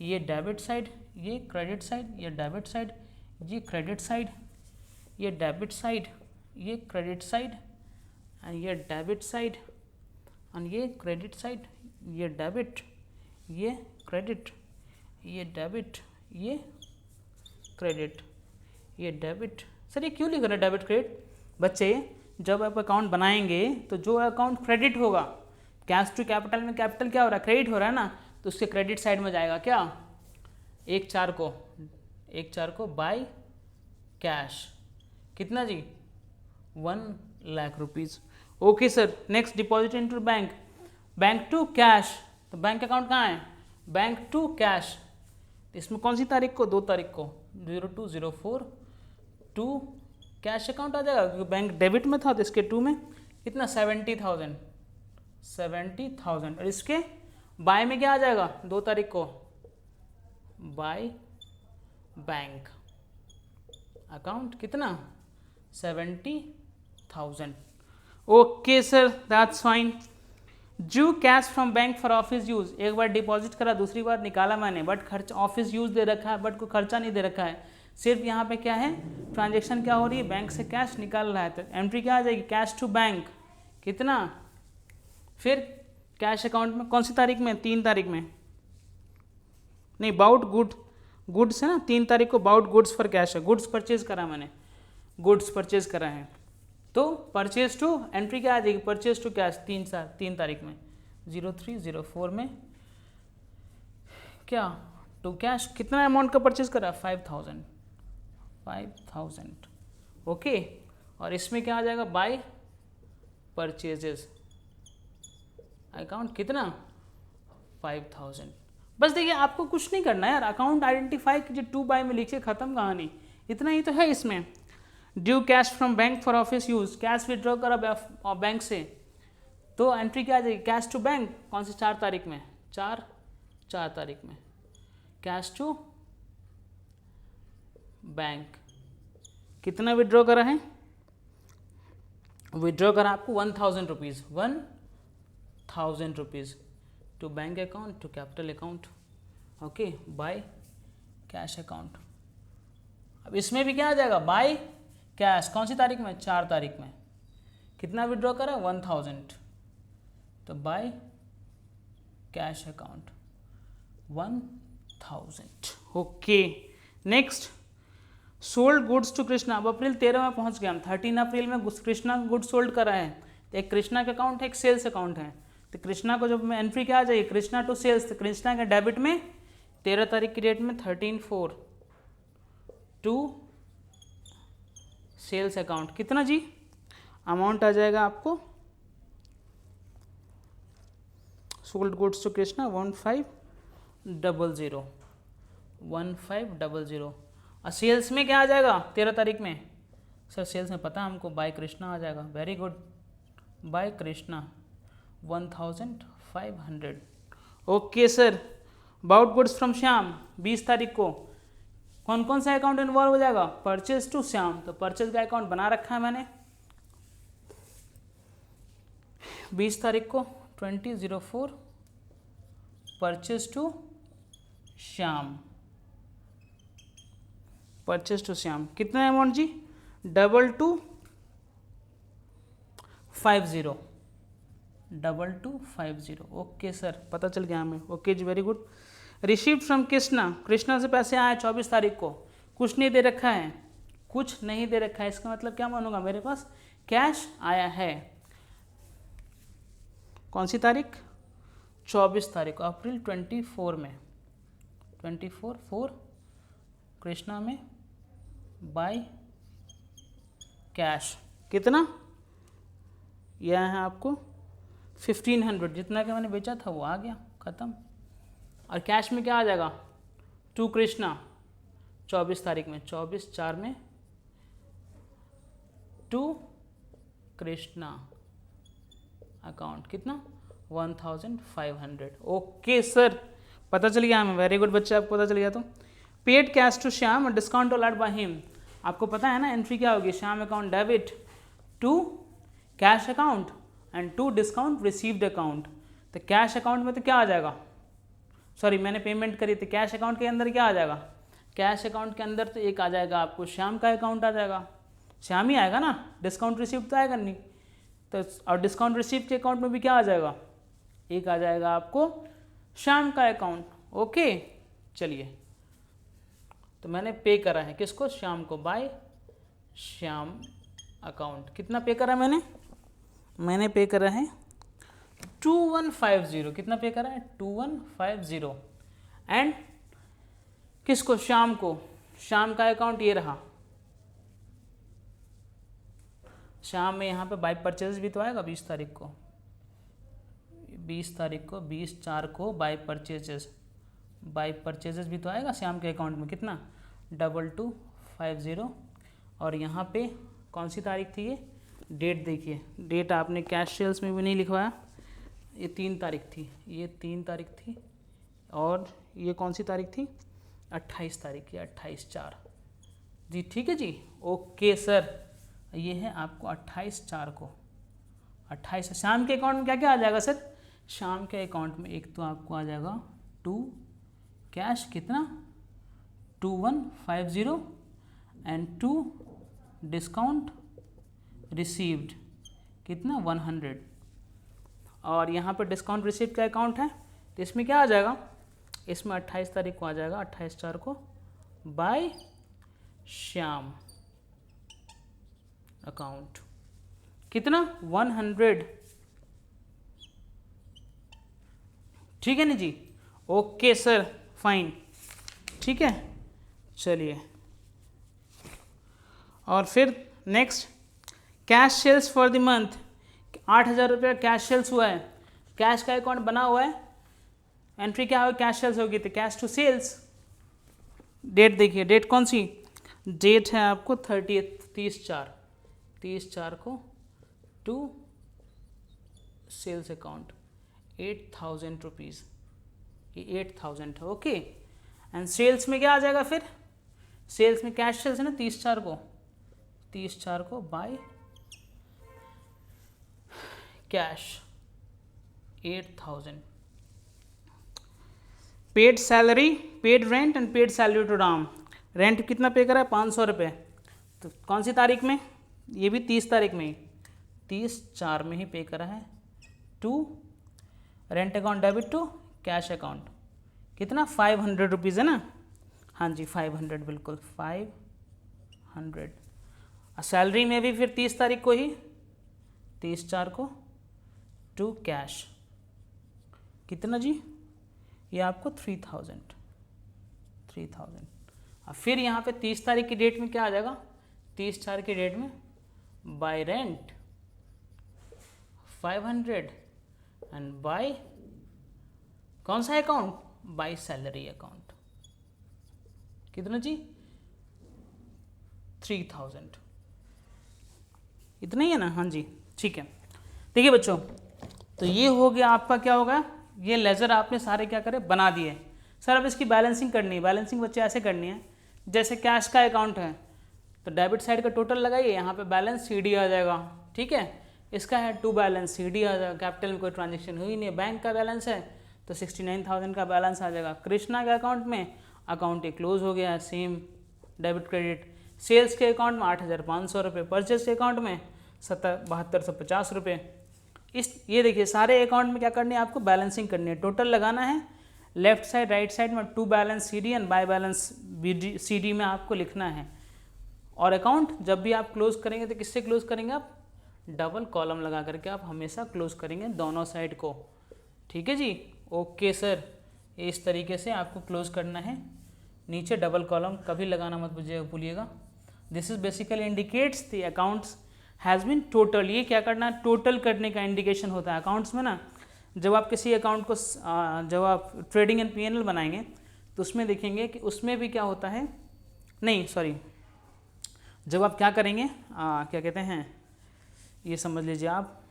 ये डेबिट साइड, ये क्रेडिट साइड, ये डेबिट साइड, ये क्रेडिट साइड, ये डेबिट साइड, ये क्रेडिट साइड एंड ये डेबिट साइड एंड ये क्रेडिट साइड, ये डेबिट, ये क्रेडिट, ये डेबिट, ये क्रेडिट, ये डेबिट। सर ये क्यों लिख रहे हैं डेबिट क्रेडिट? बच्चे जब आप अकाउंट बनाएंगे तो जो अकाउंट क्रेडिट होगा, कैश टू कैपिटल में कैपिटल क्या हो रहा है, क्रेडिट हो रहा है ना, तो उसके क्रेडिट साइड में जाएगा क्या, 1/4 को बाय कैश, कितना जी, 1,00,000 rupees. Okay sir. Next deposit into bank, bank to cash, तो बैंक अकाउंट कहाँ है, बैंक टू कैश, इसमें कौन सी तारीख को, 2 तारीख को, 02/04 टू कैश अकाउंट आ जाएगा, क्योंकि बैंक डेबिट में था तो इसके 2 में कितना, 70,000, और इसके बाय में क्या आ जाएगा, 2 तारीख को, बाय बैंक अकाउंट कितना, 70,000। Okay sir, that's fine. Due cash from bank for office use, एक बार डिपॉजिट करा, दूसरी बार निकाला मैंने, बट खर्चा ऑफिस यूज दे रखा है, बट कोई खर्चा नहीं दे रखा है, सिर्फ यहाँ पे क्या है, ट्रांजेक्शन क्या हो रही है, बैंक से कैश निकाल रहा है, तो एंट्री क्या आ जाएगी, कैश टू बैंक कितना, फिर कैश अकाउंट में कौन सी तारीख में, 3 तारीख में, नहीं बाउट गुड्स है ना, 3 तारीख को बाउट गुड्स फॉर कैश है, गुड्स परचेज करा मैंने, गुड्स परचेज करा है, तो परचेज टू एंट्री क्या आ जाएगी, परचेज टू कैश 3 तारीख में, 03/04 में क्या, टू कैश कितना अमाउंट का परचेज करा, 5,000। ओके, और इसमें क्या आ जाएगा, बाय परचेजेस अकाउंट कितना, 5,000। बस देखिए आपको कुछ नहीं करना है यार, अकाउंट आइडेंटिफाई कीजिए, 2 बाय में लिखिए, खत्म कहानी, इतना ही तो है इसमें। Due cash from bank for office use, cash withdraw करा बैंक से, तो एंट्री क्या आ जाएगी, कैश टू बैंक कौन सी, 4 तारीख में, 4 तारीख में, कैश टू बैंक कितना विड्रॉ करा है, विड्रॉ करा आपको 1,000 rupees, 1,000 rupees to bank account to capital account, okay, by cash account. अब इसमें भी क्या आ जाएगा, बाय कैश कौन सी तारीख में, 4 तारीख में, कितना विड्रॉ करा, 1,000, तो by cash account 1,000। Okay, next sold goods to Krishna, अब अप्रैल 13 में पहुंच गया हम, 13 अप्रैल में कृष्णा गुड्स सोल्ड करा है, तो एक कृष्णा का अकाउंट है, एक सेल्स अकाउंट है, तो कृष्णा को जब में एंट्री क्या आ जाएगी, कृष्णा टू सेल्स, तो कृष्णा के डेबिट में 13 तारीख की डेट में 13/4 टू सेल्स अकाउंट कितना जी, अमाउंट आ जाएगा आपको सोल्ड गुड्स टू कृष्णा 1500, 1500, और सेल्स में क्या आ जाएगा 13 तारीख में, सर सेल्स में पता हमको, बाय कृष्णा आ जाएगा, very good, by Krishna 1500। Okay sir. Bought goods from Shyam 20 तारीख को, कौन कौन सा अकाउंट इन्वॉल्व हो जाएगा, परचेज टू श्याम, तो परचेज का अकाउंट बना रखा है मैंने 20 तारीख को, 20/04 purchase to Shyam, purchase to Shyam कितना अमाउंट जी, 2250, 2250। ओके सर, पता चल गया हमें, ओके जी, very good. Received from Krishna, Krishna से पैसे आए 24 तारीख को, कुछ नहीं दे रखा है, कुछ नहीं दे रखा है, इसका मतलब क्या मानूंगा, मेरे पास कैश आया है, कौन सी तारीख, 24 तारीख को, अप्रैल 24 में, 24/4 कृष्णा में बाय कैश कितना, यह है आपको 1500, जितना कि मैंने बेचा था वो आ गया, ख़त्म। और कैश में क्या आ जाएगा, टू कृष्णा 24 तारीख में, 24/4 में टू कृष्णा अकाउंट कितना, 1500। ओके सर, पता चल गया हमें, वेरी गुड बच्चे, आपको पता चल गया। तो paid cash to Shyam, discount allowed by him, आपको पता है ना एंट्री क्या होगी, Shyam account debit to cash account and to discount received account, तो कैश अकाउंट में तो क्या आ जाएगा, सॉरी मैंने पेमेंट करी थी, कैश अकाउंट के अंदर क्या आ जाएगा, कैश अकाउंट के अंदर तो एक आ जाएगा आपको श्याम का अकाउंट आ जाएगा, श्याम ही आएगा ना, डिस्काउंट रिसीव तो आएगा नहीं, तो और डिस्काउंट रिसीव के अकाउंट में भी क्या आ जाएगा, एक आ जाएगा आपको श्याम का अकाउंट। ओके चलिए, तो मैंने पे करा है किसको, श्याम को, बाय श्याम अकाउंट। कितना पे करा मैंने पे करा है 2150। कितना पे करा है 2150। एंड किसको, शाम को, शाम का अकाउंट ये रहा। शाम में यहाँ पे बाय परचेज भी तो आएगा 20 तारीख को, 20/4 को बाय परचेजेस भी तो आएगा शाम के अकाउंट में। कितना 2250। और यहाँ पे कौन सी तारीख थी ये, डेट देखिए, डेट आपने कैश सेल्स में भी नहीं लिखवाया, ये 3 तारीख थी, ये 3 तारीख थी। और ये कौन सी तारीख थी, 28 तारीख की, 28/4 जी। ठीक है जी, ओके सर। ये है आपको 28/4 को, 28 शाम के अकाउंट में क्या क्या आ जाएगा सर, शाम के अकाउंट में एक तो आपको आ जाएगा 2 कैश, कितना 2150 एंड 2 डिस्काउंट रिसीव्ड, कितना 100। और यहाँ पर डिस्काउंट रिसीव्ड का अकाउंट है, तो इसमें क्या आ जाएगा, इसमें 28 तारीख को आ जाएगा, 28/4 को बाय श्याम अकाउंट, कितना 100। ठीक है ना जी, ओके सर, फाइन, ठीक है, चलिए। और फिर next, cash sales for the month, 8000 रुपये कैश सेल्स हुआ है, कैश का अकाउंट बना हुआ है, एंट्री क्या होगी, कैश सेल्स होगी, तो कैश टू सेल्स। डेट देखिए, डेट कौन सी, डेट है आपको 30/4 को टू सेल्स अकाउंट 8000 रुपीज़, ये 8000 है, ओके। एंड सेल्स में क्या आ जाएगा फिर, सेल्स में कैश सेल्स है ना 30/4 को by cash 8000। Paid salary, paid rent and paid salary to Ram. Rent कितना पे करा है 500 रुपये, तो कौन सी तारीख में, ये भी 30 तारीख में ही, 30/4 में ही पे करा है। To rent account debit to cash account, कितना 500 रुपीज़ है ना, हाँ जी 500, बिल्कुल 500। सैलरी में भी फिर 30 तारीख को ही, 30/4 को टू कैश, कितना जी, ये आपको 3000। फिर यहाँ पे 30 तारीख की डेट में क्या आ जाएगा, 30/4 की डेट में बाय रेंट 500 एंड बाय कौन सा अकाउंट, बाय सैलरी अकाउंट, कितना जी 3000। इतना ही है ना, हाँ जी, ठीक है। देखिए बच्चों, तो ये हो गया आपका, क्या होगा, ये लेजर आपने सारे क्या करे बना दिए। सर अब इसकी बैलेंसिंग करनी है, बैलेंसिंग बच्चे ऐसे करनी है, जैसे कैश का अकाउंट है तो डेबिट साइड का टोटल लगाइए, यहाँ पे बैलेंस CD आ जाएगा, ठीक है। इसका है टू बैलेंस, CD आ जाएगा, कैपिटल में कोई ट्रांजेक्शन हुई नहीं है। बैंक का बैलेंस है तो 69,000 का बैलेंस आ जाएगा। कृष्णा के अकाउंट में अकाउंट एक क्लोज हो गया है, सेम डेबिट क्रेडिट। सेल्स के अकाउंट में 8,500 रुपये, परचेस के अकाउंट में 7250 रुपये। ये देखिए सारे अकाउंट में क्या करनी है आपको, बैलेंसिंग करनी है, टोटल लगाना है। लेफ्ट साइड राइट साइड में to balance CD and by balance CD में आपको लिखना है। और अकाउंट जब भी आप क्लोज करेंगे तो किससे क्लोज करेंगे आप, डबल कॉलम लगा करके आप हमेशा क्लोज करेंगे दोनों साइड को, ठीक है जी, ओके सर। इस तरीके से आपको क्लोज करना है, नीचे डबल कॉलम कभी लगाना मत भूलिएगा। This is basically indicates the accounts has been total. ये क्या करना है, टोटल करने का इंडिकेशन होता है अकाउंट्स में ना। जब आप किसी अकाउंट को जब आप ट्रेडिंग एंड P&L बनाएंगे तो उसमें देखेंगे कि उसमें भी क्या होता है, नहीं सॉरी, जब आप क्या करेंगे, क्या कहते हैं, ये समझ लीजिए आप,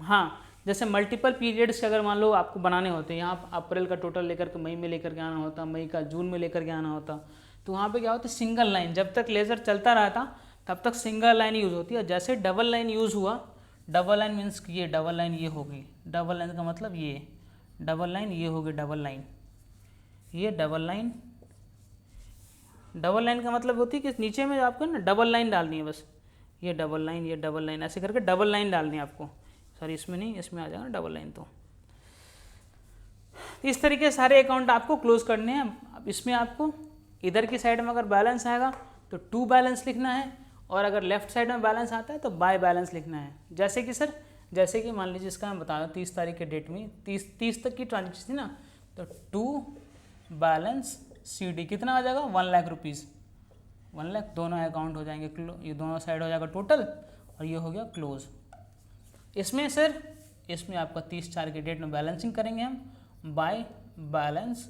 हाँ, जैसे मल्टीपल पीरियड्स अगर मान लो आपको बनाने होते हैं, यहाँ अप्रैल का टोटल लेकर के मई में लेकर के आना होता, मई का जून में लेकर के आना होता, तो वहाँ पे क्या होता है, सिंगल लाइन, जब तक लेज़र चलता रहता तब तक सिंगल लाइन यूज़ होती है। जैसे डबल लाइन यूज़ हुआ, डबल लाइन मीन्स ये डबल लाइन ये होगी, डबल लाइन का मतलब ये डबल लाइन ये होगी, डबल लाइन ये डबल लाइन, डबल लाइन का मतलब होती है कि नीचे में आपको ना डबल लाइन डालनी है, बस ये डबल लाइन ये डबल लाइन ऐसे करके डबल लाइन डालनी है आपको। सॉरी इसमें नहीं, इसमें आ जाएगा डबल लाइन। तो इस तरीके सारे अकाउंट आपको क्लोज करने हैं। अब इसमें आपको इधर की साइड में अगर बैलेंस आएगा तो टू बैलेंस लिखना है, और अगर लेफ्ट साइड में बैलेंस आता है तो बाय बैलेंस लिखना है। जैसे कि सर, जैसे कि मान लीजिए इसका मैं बता रहा हूँ 30 तारीख के डेट में 30 तक की ट्रांजेक्शन थी ना, तो टू बैलेंस CD कितना आ जाएगा 1 लाख रुपीज़, 1 लाख, दोनों अकाउंट हो जाएंगे, ये दोनों साइड हो जाएगा टोटल और ये हो गया क्लोज। इसमें सर, इसमें आपका 30/4 के डेट में बैलेंसिंग करेंगे हम, बाय बैलेंस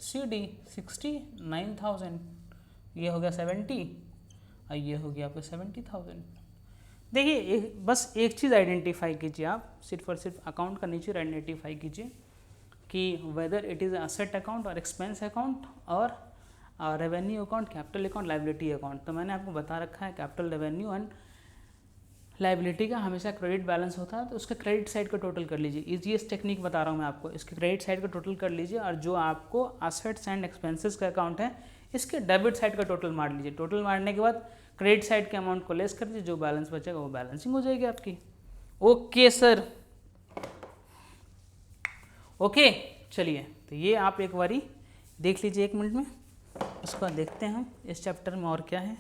CD 69,000, ये हो गया 70 और ये हो गया आपका 70,000। देखिए बस एक चीज़ आइडेंटिफाई कीजिए आप, सिर्फ और सिर्फ अकाउंट का नीचे आइडेंटिफाई कीजिए कि whether it is asset account और एक्सपेंस अकाउंट और revenue account, capital account, liability account. तो मैंने आपको बता रखा है कैपिटल, रेवेन्यू एंड लाइबिलिटी का हमेशा क्रेडिट बैलेंस होता है, तो उसका क्रेडिट साइड का टोटल कर लीजिए। ईजीएस्ट टेक्निक बता रहा हूँ मैं आपको, इसके क्रेडिट साइड का टोटल कर लीजिए और जो आपको असेट्स एंड एक्सपेंसेस का अकाउंट है इसके डेबिट साइड का टोटल मार लीजिए। टोटल मारने के बाद क्रेडिट साइड के अमाउंट को लेस कर दीजिए, जो बैलेंस बचेगा वो बैलेंसिंग हो जाएगी आपकी। ओके सर, ओके चलिए, तो ये आप एक बारी देख लीजिए 1 मिनट में, उसके बाद देखते हैं हम इस चैप्टर में और क्या है।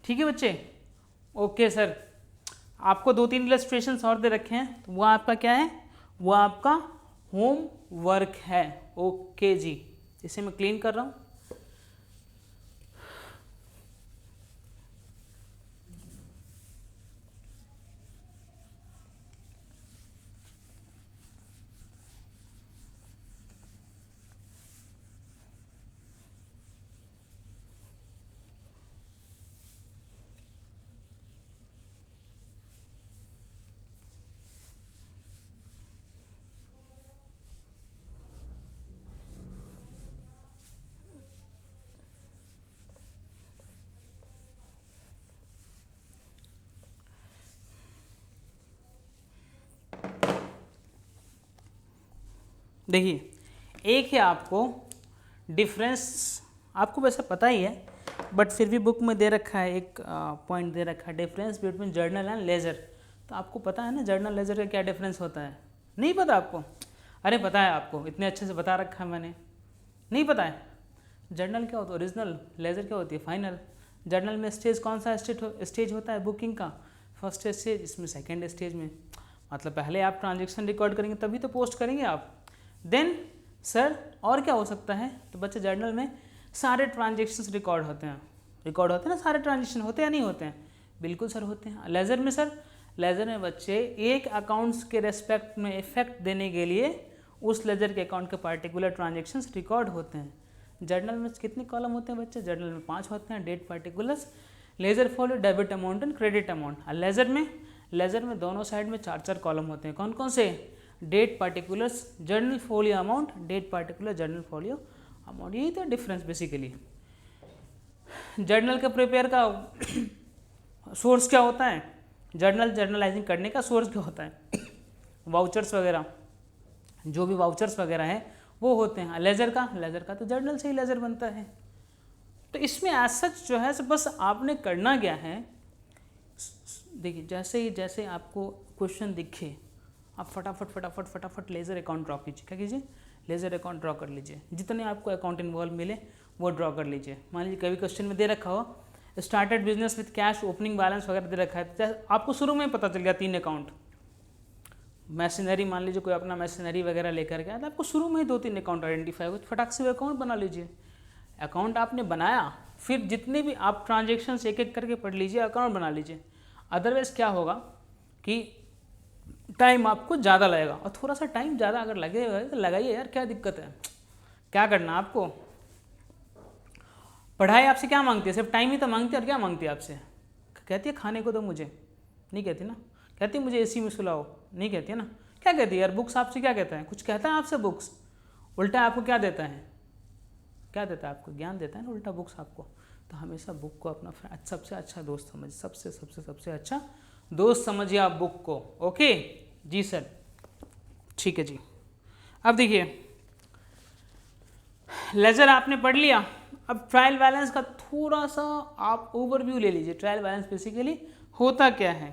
ठीक है बच्चे, ओके सर। आपको 2-3 इलस्ट्रेशंस और दे रखे हैं, तो वो आपका क्या है, वो आपका होम वर्क है। ओके जी, इसे मैं क्लीन कर रहा हूँ। देखिए, एक है आपको डिफरेंस, आपको वैसे पता ही है बट फिर भी बुक में दे रखा है, एक पॉइंट दे रखा है, difference between journal and ledger. तो आपको पता है ना जर्नल लेजर का क्या डिफरेंस होता है? नहीं पता आपको? अरे पता है आपको, इतने अच्छे से बता रखा है मैंने। नहीं पता है? जर्नल क्या होता है ओरिजिनल, लेजर क्या होती है फाइनल। जर्नल में स्टेज कौन सा स्टेज होता है बुकिंग का? फर्स्ट स्टेज, इसमें सेकेंड स्टेज में, मतलब पहले आप ट्रांजेक्शन रिकॉर्ड करेंगे तभी तो पोस्ट करेंगे आप। देन सर और क्या हो सकता है? तो बच्चे जर्नल में सारे ट्रांजेक्शन्स रिकॉर्ड होते हैं ना, सारे ट्रांजेक्शन होते हैं या नहीं होते हैं? बिल्कुल सर होते हैं। लेजर में सर, लेजर में बच्चे एक अकाउंट्स के रेस्पेक्ट में इफेक्ट देने के लिए उस लेजर के अकाउंट के पार्टिकुलर ट्रांजेक्शन्स रिकॉर्ड होते हैं। जर्नल में कितने कॉलम होते हैं बच्चे? जर्नल में 5 होते हैं, date particulars, ledger folio, debit amount and credit amount. और लेजर में दोनों साइड में 4 कॉलम होते हैं। कौन कौन से? Date particulars, journal folio amount, date particular, journal folio amount. यही तो डिफरेंस बेसिकली। जर्नल के प्रिपेयर का सोर्स क्या होता है? जर्नलाइजिंग करने का सोर्स क्या होता है? वाउचर्स वगैरह, जो भी वाउचर्स वगैरह हैं वो होते हैं। लेजर का तो जर्नल से ही लेजर बनता है। तो इसमें एज सच जो है बस आपने करना क्या है, देखिए जैसे आपको क्वेश्चन दिखे आप फटाफट लेजर अकाउंट ड्रॉ कीजिए। क्या कीजिए? लेजर अकाउंट ड्रॉ कर लीजिए। जितने आपको अकाउंट इन्वॉल्व मिले वो ड्रॉ कर लीजिए। मान लीजिए कभी क्वेश्चन में दे रखा हो started business with cash, opening balance वगैरह दे रखा है, तो आपको शुरू में पता चल गया 3 अकाउंट। मशीनरी, मान लीजिए कोई अपना मशीनरी वगैरह लेकर गया, तो आपको शुरू में ही 2-3 अकाउंट आइडेंटिफाई हो, फटाक से अकाउंट बना लीजिए। अकाउंट आपने बनाया, फिर जितने भी आप ट्रांजेक्शन एक एक करके पढ़ लीजिए, अकाउंट बना लीजिए। अदरवाइज क्या होगा कि टाइम आपको ज़्यादा लगेगा, और थोड़ा सा टाइम ज़्यादा अगर लगेगा तो लगाइए यार, क्या दिक्कत है? क्या करना आपको? पढ़ाई आपसे क्या मांगती है? सिर्फ टाइम ही तो मांगती है, और क्या मांगती है आपसे? कहती है खाने को दो मुझे, नहीं कहती ना। कहती है मुझे एसी में सुलाओ, नहीं कहती है ना। क्या कहती है यार? बुक्स आपसे क्या कहता है? कुछ कहता है आपसे बुक्स? उल्टा आपको क्या देता है? क्या देता है आपको? ज्ञान देता है ना उल्टा बुक्स आपको। तो हमेशा बुक को अपना सबसे अच्छा दोस्त समझिए, सबसे अच्छा दोस्त समझिए आप बुक को। ओके जी सर, ठीक है जी। अब देखिए, लेजर आपने पढ़ लिया। अब ट्रायल बैलेंस का थोड़ा सा आप ओवरव्यू ले लीजिए। ट्रायल बैलेंस बेसिकली होता क्या है?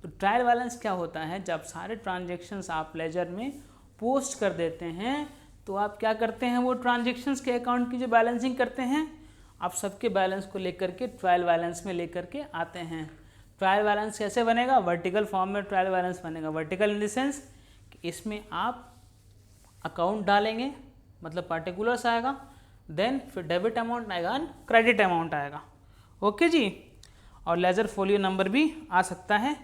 तो ट्रायल बैलेंस क्या होता है? जब सारे ट्रांजेक्शन्स आप लेजर में पोस्ट कर देते हैं तो आप क्या करते हैं? वो ट्रांजेक्शन्स के अकाउंट की जो बैलेंसिंग करते हैं, आप सबके बैलेंस को लेकर के ट्रायल बैलेंस में लेकर के आते हैं। ट्रायल बैलेंस कैसे बनेगा? वर्टिकल फॉर्म में ट्रायल बैलेंस बनेगा। वर्टिकल इन द सेंस कि इसमें आप अकाउंट डालेंगे, मतलब पार्टिकुलर्स आएगा, देन फिर डेबिट अमाउंट आएगा, क्रेडिट अमाउंट आएगा। ओके जी। और लेजर फोलियो नंबर भी आ सकता है,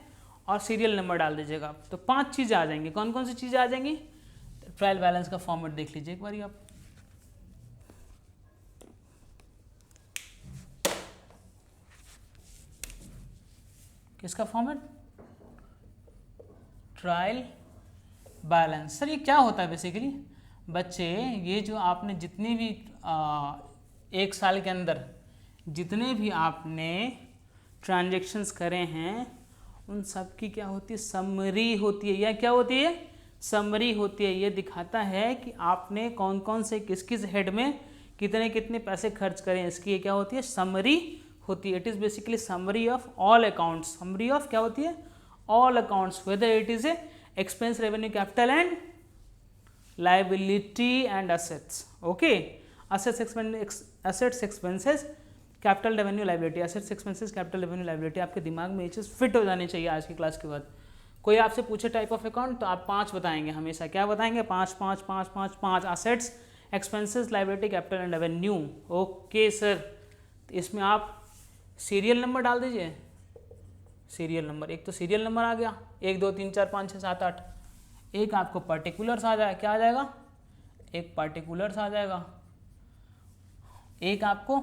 और सीरियल नंबर डाल दीजिएगा। तो 5 चीज़ें आ जाएंगी। कौन कौन सी चीज़ें आ जाएंगी? ट्रायल बैलेंस का फॉर्मेट देख लीजिए एक बारी आप। किसका फॉर्मेट? Trial balance. सर ये क्या होता है बेसिकली? बच्चे, ये जो आपने जितनी भी 1 साल के अंदर जितने भी आपने ट्रांजेक्शन्स करे हैं, उन सब की क्या होती है? समरी होती है। या क्या होती है? समरी होती है। ये दिखाता है कि आपने कौन कौन से किस किस हेड में कितने कितने पैसे खर्च करें। इसकी ये क्या होती है? समरी होती है। It is basically summary of all accounts. Summary of क्या होती है? All accounts, whether it is a expense, revenue, capital and liability and assets. Okay, assets expenses, capital revenue, liability, assets expenses, capital revenue, liability। आपके दिमाग में ये चीज़ fit हो जानी चाहिए आज की क्लास के बाद। कोई आपसे पूछे टाइप ऑफ अकाउंट तो आप 5 बताएंगे हमेशा। क्या बताएंगे? 5 assets, expenses, liability, capital and revenue। Okay sir, इसमें आप सीरियल नंबर डाल दीजिए। सीरियल नंबर, एक तो सीरियल नंबर आ गया, 1 2 3 4 5 6 7 8। एक आपको पार्टिकुलर्स आ जाए, क्या आ जाएगा? एक पार्टिकुलर्स आ जाएगा। एक आपको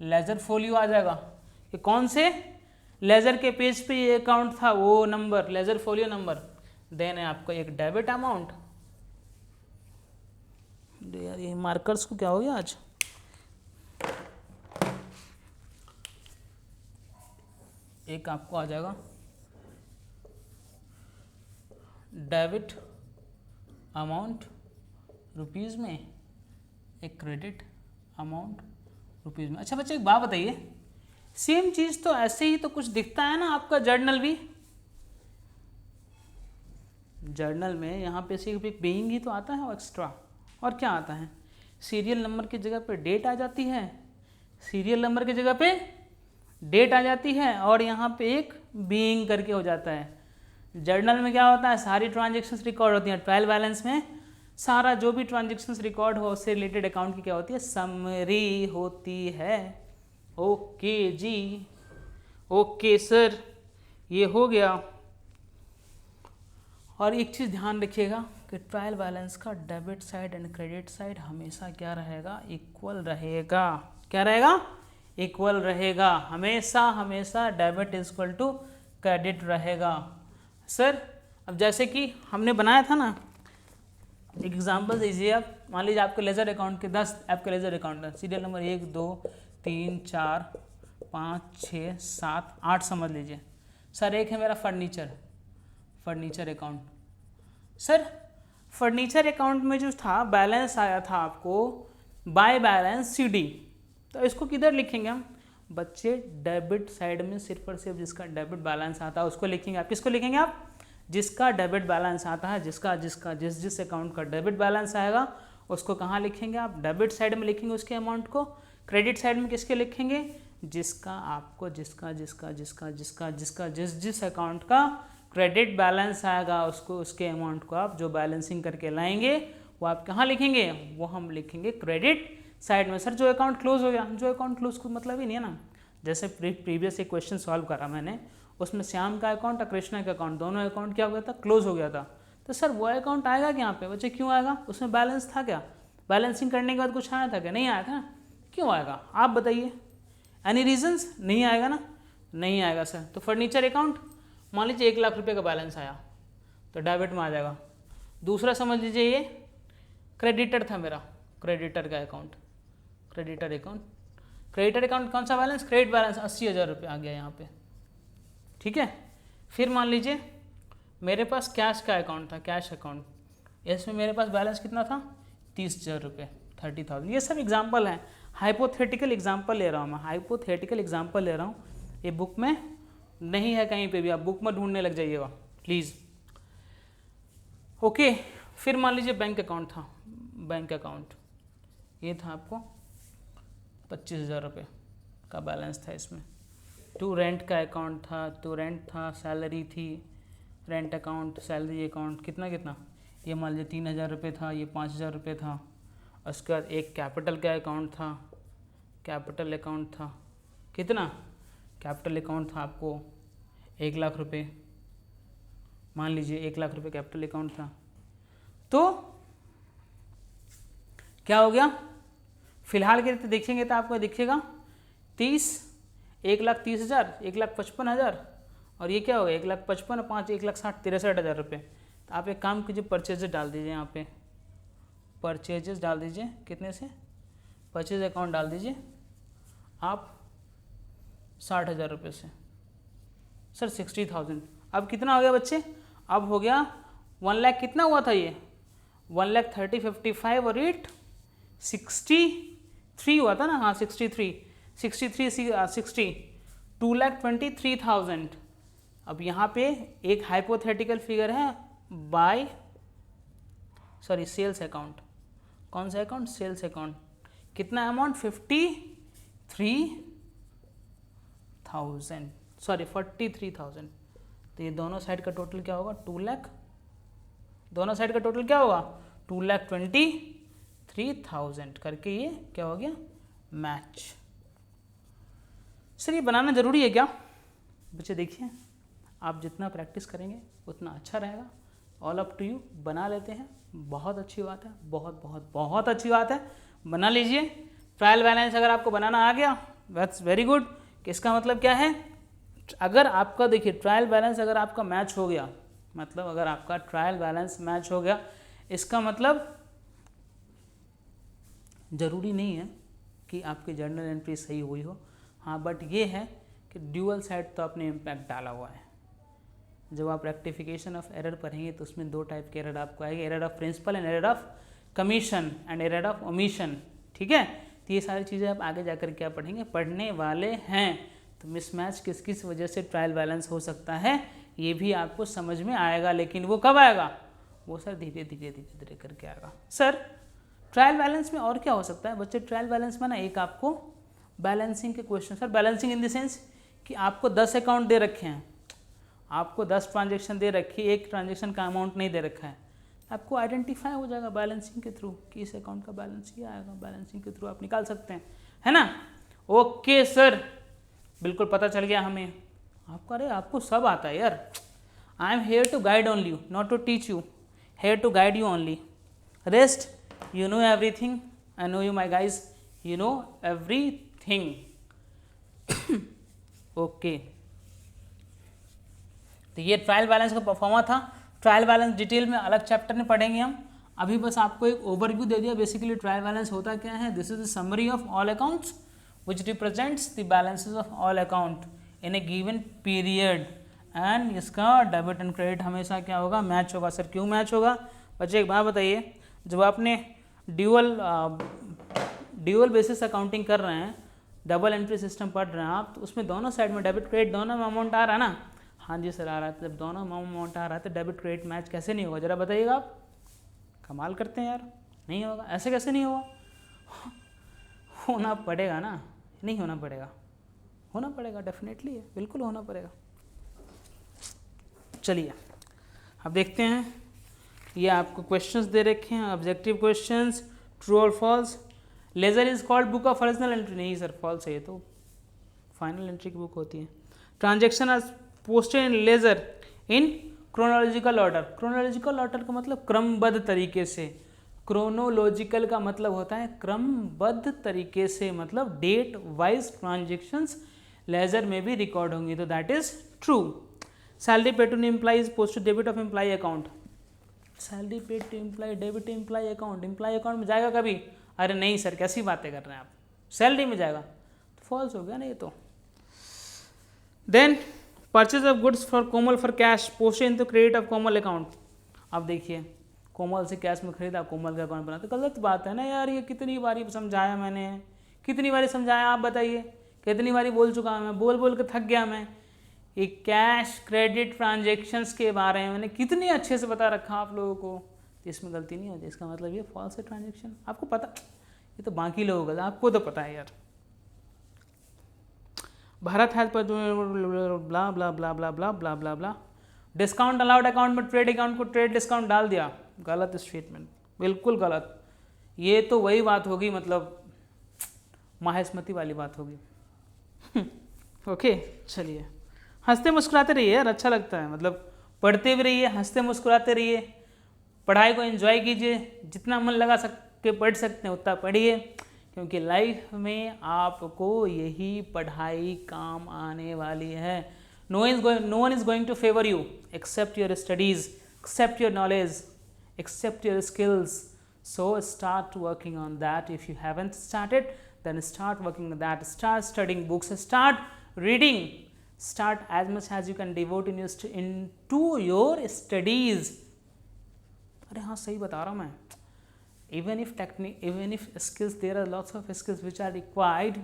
लेजर फोलियो आ जाएगा कि कौन से लेजर के पेज पे ये अकाउंट था, वो number, ledger folio number. Then है आपको एक डेबिट अमाउंट। यार ये मार्कर्स को क्या हो गया आज? एक आपको आ जाएगा डेबिट अमाउंट रुपीज़ में, एक क्रेडिट अमाउंट रुपीज़ में। अच्छा बच्चे एक बात बताइए, सेम चीज़ तो ऐसे ही तो कुछ दिखता है ना आपका जर्नल भी। जर्नल में यहाँ पे सिर्फ एक बीइंग ही तो आता है एक्स्ट्रा, और क्या आता है? सीरियल नंबर की जगह पे डेट आ जाती है। सीरियल नंबर की जगह पे डेट आ जाती है, और यहाँ पे एक बीइंग करके हो जाता है। जर्नल में क्या होता है? सारी ट्रांजेक्शन्स रिकॉर्ड होती हैं। ट्रायल बैलेंस में सारा जो भी ट्रांजेक्शन्स रिकॉर्ड हो उससे रिलेटेड अकाउंट की क्या होती है? समरी होती है। ओके जी, ओके सर, ये हो गया। और एक चीज़ ध्यान रखिएगा कि ट्रायल बैलेंस का debit side and credit side हमेशा क्या रहेगा? इक्वल रहेगा। क्या रहेगा? इक्वल रहेगा। हमेशा हमेशा debit is equal to credit रहेगा। सर अब जैसे कि हमने बनाया था ना, एक एग्जांपल दीजिए आप। मान लीजिए आपके लेजर अकाउंट के 10 आपके लेजर अकाउंट है, सीरियल नंबर 1 2 3 4 5 6 7 8 समझ लीजिए। सर एक है मेरा furniture account. Sir furniture account में जो था बैलेंस आया था आपको बाय बैलेंस CD, तो इसको किधर लिखेंगे हम? बच्चे डेबिट साइड में सिर्फ और सिर्फ जिसका डेबिट बैलेंस आता है उसको लिखेंगे। आप किसको लिखेंगे? आप जिसका डेबिट बैलेंस आता है, जिस अकाउंट का डेबिट बैलेंस आएगा उसको कहाँ लिखेंगे? आप डेबिट साइड में लिखेंगे उसके अमाउंट को। क्रेडिट साइड में किसके लिखेंगे? जिसका आपको जिस अकाउंट का क्रेडिट बैलेंस आएगा उसको, उसके अमाउंट को आप जो बैलेंसिंग करके लाएंगे वो आप कहाँ लिखेंगे? वो हम लिखेंगे क्रेडिट साइड में। सर जो अकाउंट क्लोज हो गया, जो अकाउंट क्लोज को मतलब ही नहीं है ना। जैसे प्रीवियस एक क्वेश्चन सॉल्व करा मैंने, उसमें श्याम का अकाउंट और कृष्णा का अकाउंट, दोनों अकाउंट क्या हो गया था? क्लोज हो गया था। तो सर वो अकाउंट आएगा क्या यहाँ पे? बच्चे क्यों आएगा? उसमें बैलेंस था क्या? बैलेंसिंग करने के बाद कुछ आया था क्या? नहीं आया था। क्यों आएगा आप बताइए, एनी रीजंस? नहीं आएगा ना, नहीं आएगा सर। तो फर्नीचर अकाउंट मान लीजिए 1 लाख रुपए का बैलेंस आया तो डेबिट में आ जाएगा। दूसरा समझ लीजिए ये क्रेडिटर था मेरा, क्रेडिटर का account, creditor account, creditor account कौन सा बैलेंस? क्रेडिट बैलेंस 80,000 रुपये आ गया यहाँ पे, ठीक है। फिर मान लीजिए मेरे पास कैश का अकाउंट था, कैश अकाउंट, इसमें मेरे पास बैलेंस कितना था? 30,000 रुपये, 30,000। ये सब एग्जाम्पल हैं, हाइपोथेटिकल एग्जाम्पल ले रहा हूँ मैं, हाइपोथेटिकल एग्जाम्पल ले रहा हूँ। ये बुक में नहीं है कहीं पे भी, आप बुक में ढूंढने लग जाइएगा प्लीज़। ओके, फिर मान लीजिए बैंक अकाउंट था, बैंक अकाउंट ये था आपको 25,000 रुपये का बैलेंस था इसमें। टू रेंट का अकाउंट था, टू रेंट था, सैलरी थी, रेंट अकाउंट, सैलरी अकाउंट, कितना कितना, ये मान लीजिए 3,000 रुपये था, ये 5,000 रुपये था। उसके बाद एक कैपिटल का अकाउंट था, कैपिटल अकाउंट था, कितना? कैपिटल अकाउंट था आपको 1 लाख रुपये, मान लीजिए 1 लाख रुपये कैपिटल अकाउंट था। तो क्या हो गया? फिलहाल के लिए देखेंगे तो आपको दिखेगा 30, 1,30,000, 1,55,000, और ये क्या होगा 1,55,000, 5, 1,60,000, 63,000 रुपये। तो आप एक काम कीजिए, परचेजेस डाल दीजिए यहाँ पे, परचेजेस डाल दीजिए, कितने से? परचेज अकाउंट डाल दीजिए आप 60,000 रुपये से, सर 60,000। अब कितना हो गया बच्चे? अब हो गया 1 लाख, कितना हुआ था ये? 1,30,000, 55 और 8 63 हुआ था ना, हाँ 63, 60 2,23,000। अब यहाँ पे एक हाइपोथेटिकल फिगर है बाय सेल्स अकाउंट, कौन सा अकाउंट? Sales account. कितना अमाउंट? 43,000। तो ये दोनों साइड का टोटल क्या होगा? 2 लाख। दोनों साइड का टोटल क्या होगा? 2,23,000 करके ये क्या हो गया? मैच। सर ये बनाना जरूरी है क्या? बच्चे देखिए, आप जितना प्रैक्टिस करेंगे उतना अच्छा रहेगा। ऑल अप टू यू, बना लेते हैं, बहुत अच्छी बात है, बहुत बहुत बहुत अच्छी बात है, बना लीजिए। ट्रायल बैलेंस अगर आपको बनाना आ गया दैट्स वेरी गुड। इसका मतलब क्या है? अगर आपका देखिए ट्रायल बैलेंस अगर आपका मैच हो गया, मतलब अगर आपका ट्रायल बैलेंस मैच हो गया, इसका मतलब ज़रूरी नहीं है कि आपकी जर्नल एंट्री सही हुई हो, हाँ, बट ये है कि ड्यूअल साइड तो आपने इम्पैक्ट डाला हुआ है। जब आप रेक्टिफिकेशन ऑफ एरर पढ़ेंगे तो उसमें 2 टाइप के एरर आपको आएंगे, error of principle and error of commission and error of omission, ठीक है। तो ये सारी चीज़ें आप आगे जाकर क्या पढ़ेंगे, पढ़ने वाले हैं। तो मिसमैच किस किस वजह से ट्रायल बैलेंस हो सकता है ये भी आपको समझ में आएगा, लेकिन वो कब आएगा? वो सर धीरे धीरे धीरे धीरे करके आएगा। सर ट्रायल बैलेंस में और क्या हो सकता है बच्चे? ट्रायल बैलेंस में ना एक आपको बैलेंसिंग के question, sir balancing in the sense कि आपको 10 अकाउंट दे रखे हैं, आपको 10 ट्रांजेक्शन दे रखी है, एक ट्रांजेक्शन का अमाउंट नहीं दे रखा है, आपको आइडेंटिफाई हो जाएगा बैलेंसिंग के थ्रू कि इस अकाउंट का बैलेंस ये आएगा, बैलेंसिंग के थ्रू आप निकाल सकते हैं, है ना। ओके सर, बिल्कुल पता चल गया हमें। आपको अरे आपको सब आता है यार। I am here to guide only you, not to teach you, here to guide you only. Rest you know everything, I know you my guys, you know everything. Okay, तो ये ट्रायल बैलेंस का proforma था। Trial balance detail में अलग chapter में पढ़ेंगे हम, अभी बस आपको एक ओवरव्यू दे दिया। बेसिकली ट्रायल बैलेंस होता क्या है? This is the summary of all accounts which represents the balances of all account in a given period and इसका डेबिट एंड क्रेडिट हमेशा क्या होगा? मैच होगा। सर क्यों मैच होगा? बच्चे एक बात बताइए, जब आपने ड्यूअल बेसिस अकाउंटिंग कर रहे हैं, डबल एंट्री सिस्टम पढ़ रहे हैं आप, तो उसमें दोनों साइड में डेबिट क्रेडिट दोनों में अमाउंट आ रहा है ना? हाँ जी सर आ रहा है। जब दोनों में अमाउंट आ रहा है तो डेबिट क्रेडिट मैच कैसे नहीं होगा? जरा बताइएगा आप। कमाल करते हैं यार, नहीं होगा, ऐसे कैसे नहीं होगा? होना पड़ेगा ना, नहीं होना पड़ेगा? होना पड़ेगा, डेफिनेटली है, बिल्कुल होना पड़ेगा। चलिए अब देखते हैं, ये आपको क्वेश्चंस दे रखे हैं, ऑब्जेक्टिव क्वेश्चंस, ट्रू और false. Ledger is called book of original entry, नहीं सर फॉल्स है, ये तो फाइनल एंट्री की बुक होती है। Transaction are posted in ledger in chronological order. Chronological order का मतलब क्रमबद्ध तरीके से, क्रोनोलॉजिकल का मतलब होता है क्रमबद्ध तरीके से, मतलब डेट वाइज ट्रांजेक्शन्स लेजर में भी रिकॉर्ड होंगी, तो that is true. Salary paid to employees post to debit of employ account, salary paid to employ debit to employ account, employ account में जाएगा कभी? अरे नहीं सर, कैसी बातें कर रहे हैं आप, सैलरी में जाएगा, तो फॉल्स हो गया ना ये तो। Then purchase of goods for Komal for cash posted in to credit of Komal account. अब देखिए कोमल से कैश में खरीदा, कोमल का अकाउंट बना, तो गलत बात है ना यार, ये कितनी बारी समझाया मैंने, कितनी बारी समझाया आप बताइए, कितनी बारी बोल चुका मैं, बोल बोल के थक गया मैं। ये कैश क्रेडिट ट्रांजेक्शन्स के बारे में मैंने कितने अच्छे से बता रखा आप लोगों को, तो इसमें गलती नहीं होती, इसका मतलब ये फॉल्स है ट्रांजेक्शन, आपको पता, ये तो बाकी लोगों का, आपको तो पता है यार। भारत हैज पर ब्ला ब्ला ब्ला ब्ला ब्ला ब्ला ब्ला ब्ला, डिस्काउंट अलाउड अकाउंट में ट्रेड अकाउंट को ट्रेड डिस्काउंट डाल दिया, गलत स्टेटमेंट, बिल्कुल गलत। ये तो वही बात होगी, मतलब माहेस्मती वाली बात होगी। ओके चलिए, हंसते मुस्कुराते रहिए यार, अच्छा लगता है, मतलब पढ़ते भी रहिए, हंसते मुस्कुराते रहिए, पढ़ाई को एंजॉय कीजिए, जितना मन लगा के पढ़ सकते हैं उतना पढ़िए, क्योंकि लाइफ में आपको यही पढ़ाई काम आने वाली है। No one is going to favour you except your studies, except your knowledge, except your skills, so start working on that. If you haven't started then start working on that, start studying books, start reading, start as much as you can devote into your studies। अरे हाँ सही बता रहा हूँ मैं, even if skills, there are lots of skills which are required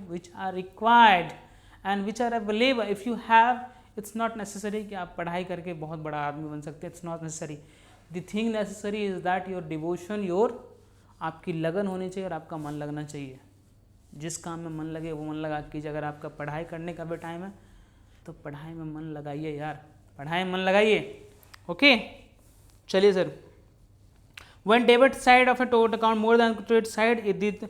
and which are available if you have, it's not necessary कि आप पढ़ाई करके बहुत बड़ा आदमी बन सकते हैं, it's not necessary, the thing necessary is that your devotion, your आपकी लगन होनी चाहिए और आपका मन लगना चाहिए, जिस काम में मन लगे वो मन लगा कीजिए। अगर आपका पढ़ाई करने का भी टाइम है तो पढ़ाई में मन लगाइए यार, पढ़ाई में मन लगाइए। ओके चलिए sir, when debit side of A total account more than credit side it,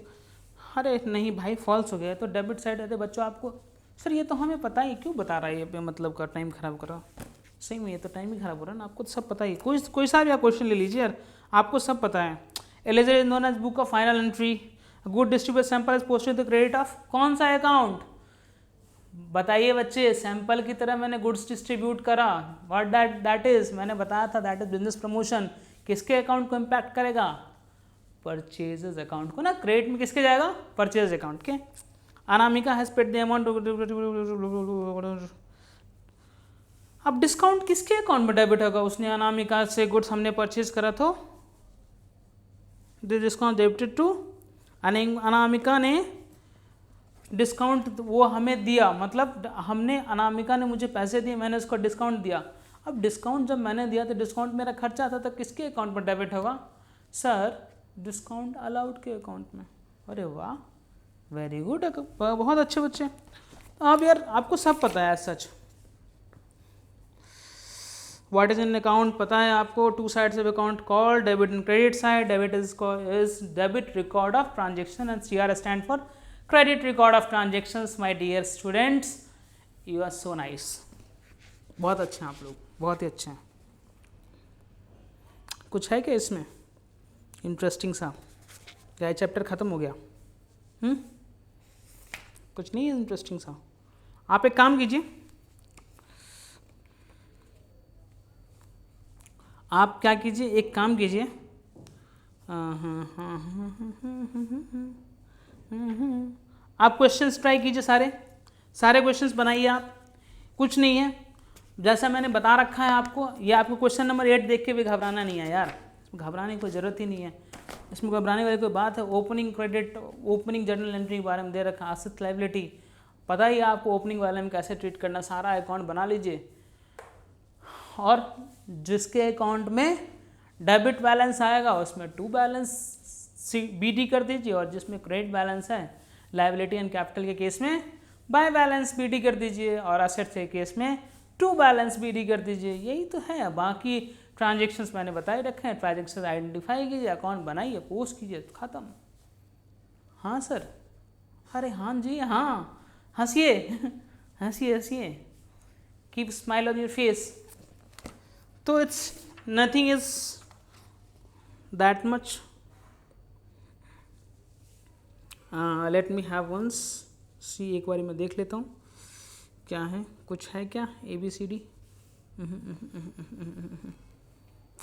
अरे नहीं भाई फॉल्स हो गया, तो डेबिट साइड रहते बच्चों आपको, सर ये तो हमें पता ही, क्यों बता रहा है ये पे, मतलब का टाइम खराब कर रहा, सही में ये तो टाइम ही खराब हो रहा है ना, आपको तो सब पता ही, कोई सा भी आप क्वेश्चन ले लीजिए यार, आपको सब पता है। A ledger is known as book of final entry, good distribute sample is posted the credit of कौन सा अकाउंट, बताइए बच्चे, सैंपल की तरह मैंने गुड्स डिस्ट्रीब्यूट करा, व्हाट दैट इज, मैंने बताया था दैट इज बिजनेस प्रमोशन, किसके अकाउंट को इम्पैक्ट करेगा, परचेजेस अकाउंट को ना, क्रेडिट में किसके जाएगा, परचेज अकाउंट के। Anamika has paid the amount, अब डिस्काउंट किसके अकाउंट में डेबिट होगा, उसने अनामिका से गुड्स हमने परचेज करा तो डिस्काउंट डेबिटेड टू अनामिका ने, डिस्काउंट वो हमें दिया, मतलब हमने, अनामिका ने मुझे पैसे दिए, मैंने उसको डिस्काउंट दिया। अब डिस्काउंट जब मैंने दिया तो डिस्काउंट मेरा खर्चा था, तो किसके अकाउंट पर डेबिट होगा, सर डिस्काउंट अलाउड के अकाउंट में। अरे वाह वेरी गुड, बहुत अच्छे बच्चे। अब यार आपको सब पता है सच, व्हाट इज इन अकाउंट पता है आपको, two sides of account call debit and credit side, debit is debit record of transaction and CR stand for credit record of transactions. My dear students you are so nice, बहुत अच्छे हैं आप लोग, बहुत ही अच्छे हैं। कुछ है क्या इसमें इंटरेस्टिंग सा, क्या चैप्टर ख़त्म हो गया? कुछ नहीं है इंटरेस्टिंग सा। आप एक काम कीजिए, आप क्या कीजिए, एक काम कीजिए, आप क्वेश्चंस ट्राई कीजिए, सारे क्वेश्चंस बनाइए आप, कुछ नहीं है, जैसा मैंने बता रखा है आपको। ये आपको क्वेश्चन नंबर 8 देख के भी घबराना नहीं है यार, घबराने की कोई ज़रूरत ही नहीं है, इसमें घबराने वाली कोई बात है। Opening credit, opening journal entry के बारे में दे रखा, एसेट लायबिलिटी पता ही है आपको, ओपनिंग वाले में कैसे ट्रीट करना, सारा अकाउंट बना लीजिए, और जिसके अकाउंट में डेबिट बैलेंस आएगा उसमें टू बैलेंस BD कर दीजिए, और जिसमें क्रेडिट बैलेंस है लायबिलिटी एंड कैपिटल के केस में बाय बैलेंस BD कर दीजिए, और एसेट के केस में टू बैलेंस BD कर दीजिए। यही तो है, बाकी ट्रांजेक्शन्स मैंने बताए रखे हैं, ट्रांजेक्शन आइडेंटिफाई कीजिए, अकाउंट बनाइए, पोस्ट कीजिए, ख़त्म। हाँ सर, अरे हाँ जी हाँ, हंसिए हंसिए हंसिए, keep smile on your face. तो it's nothing is that much let me have once see, एक बारी मैं देख लेता हूँ क्या है, कुछ है क्या ABCD,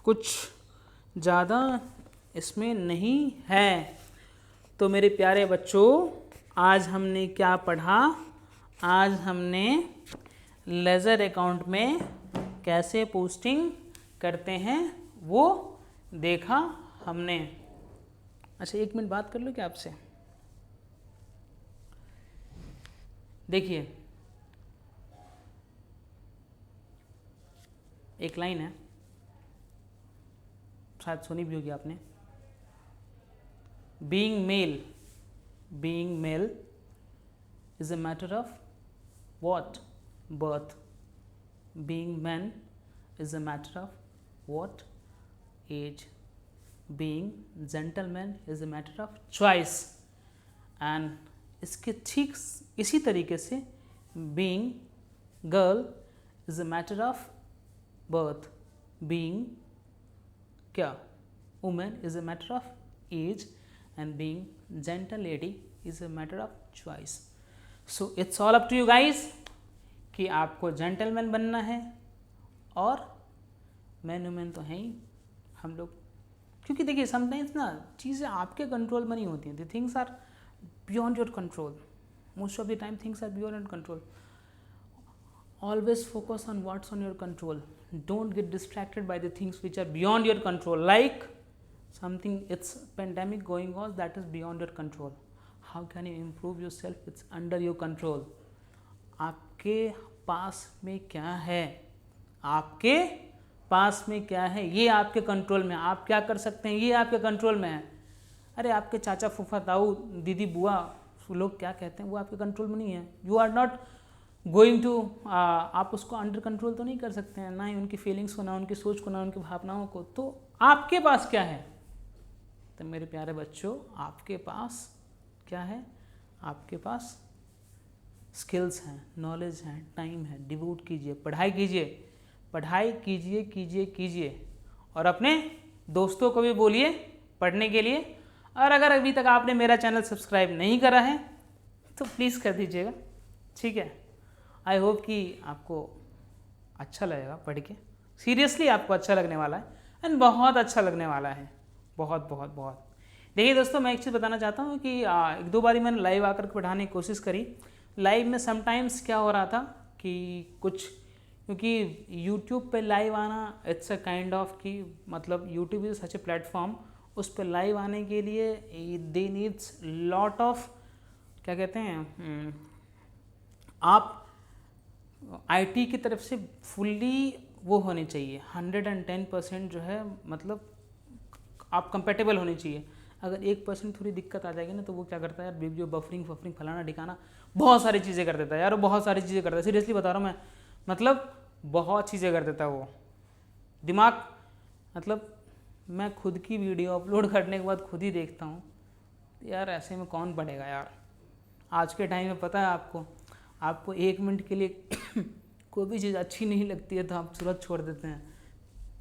कुछ ज़्यादा इसमें नहीं है। तो मेरे प्यारे बच्चों, आज हमने क्या पढ़ा? आज हमने लेजर अकाउंट में कैसे पोस्टिंग करते हैं वो देखा हमने। अच्छा, 1 मिनट बात कर लो क्या आपसे? देखिए, एक लाइन है, शायद सुनी भी होगी आपने। Being male is a matter of what? Birth. Being man is a matter of what? Age. Being gentleman is a matter of choice. And इसके ठीक इसी तरीके से being girl is a matter of birth. Being क्या? Woman is a matter of age, and being gentle lady is a matter of choice. So it's all up to you guys कि आपको gentleman बनना है, और man women तो हैं ही हम लोग। क्योंकि देखिए, समटाइम्स ना चीज़ें आपके कंट्रोल में नहीं होती हैं, the things are beyond your control. Most of the time things are beyond your control. Always focus on what's on your control. Don't get distracted by the things which are beyond your control, like something, it's pandemic going on, that is beyond your control. How can you improve yourself? It's under your control. आपके पास में क्या है, आपके पास में क्या है, ये आपके कंट्रोल में। आप क्या कर सकते हैं, ये आपके कंट्रोल में है। अरे आपके चाचा फूफा ताऊ दीदी बुआ लोग क्या कहते हैं, वो आपके कंट्रोल में नहीं है। You are not going to, आप उसको अंडर कंट्रोल तो नहीं कर सकते हैं, ना ही उनकी फीलिंग्स को, ना उनकी सोच को, ना उनकी भावनाओं को। तो आपके पास क्या है? तो मेरे प्यारे बच्चों, आपके पास क्या है? आपके पास स्किल्स हैं, नॉलेज है, टाइम है। डिवोट कीजिए, पढ़ाई कीजिए, पढ़ाई कीजिए कीजिए कीजिए, और अपने दोस्तों को भी बोलिए पढ़ने के लिए। और अगर अभी तक आपने मेरा चैनल सब्सक्राइब नहीं करा है तो प्लीज़ कर दीजिएगा, ठीक है। आई होप कि आपको अच्छा लगेगा पढ़ के, सीरियसली आपको अच्छा लगने वाला है, एंड बहुत अच्छा लगने वाला है, बहुत बहुत बहुत। देखिए दोस्तों, मैं एक चीज़ बताना चाहता हूँ कि 1-2 बारी मैंने लाइव आकर के पढ़ाने की कोशिश करी। लाइव में समटाइम्स क्या हो रहा था कि कुछ, क्योंकि यूट्यूब पे लाइव आना इट्स अ काइंड ऑफ कि मतलब YouTube is such a platform, उस पर लाइव आने के लिए दे नीड्स लॉट ऑफ, क्या कहते हैं, आप आईटी की तरफ से फुल्ली वो होने चाहिए, 110% जो है, मतलब आप कंपेटेबल होने चाहिए। अगर 1% थोड़ी दिक्कत आ जाएगी ना, तो वो क्या करता है यार, वीडियो बफरिंग फलाना ठिकाना बहुत सारी चीज़ें कर देता है यार, वो बहुत सारी चीज़ें करता है, सीरियसली बता रहा हूँ मैं, मतलब बहुत चीज़ें कर देता है वो। दिमाग, मतलब मैं खुद की वीडियो अपलोड करने के बाद खुद ही देखता हूँ यार, ऐसे में कौन पढ़ेगा यार। आज के टाइम में पता है आपको 1 मिनट के लिए कोई भी चीज़ अच्छी नहीं लगती है तो आप तुरंत छोड़ देते हैं।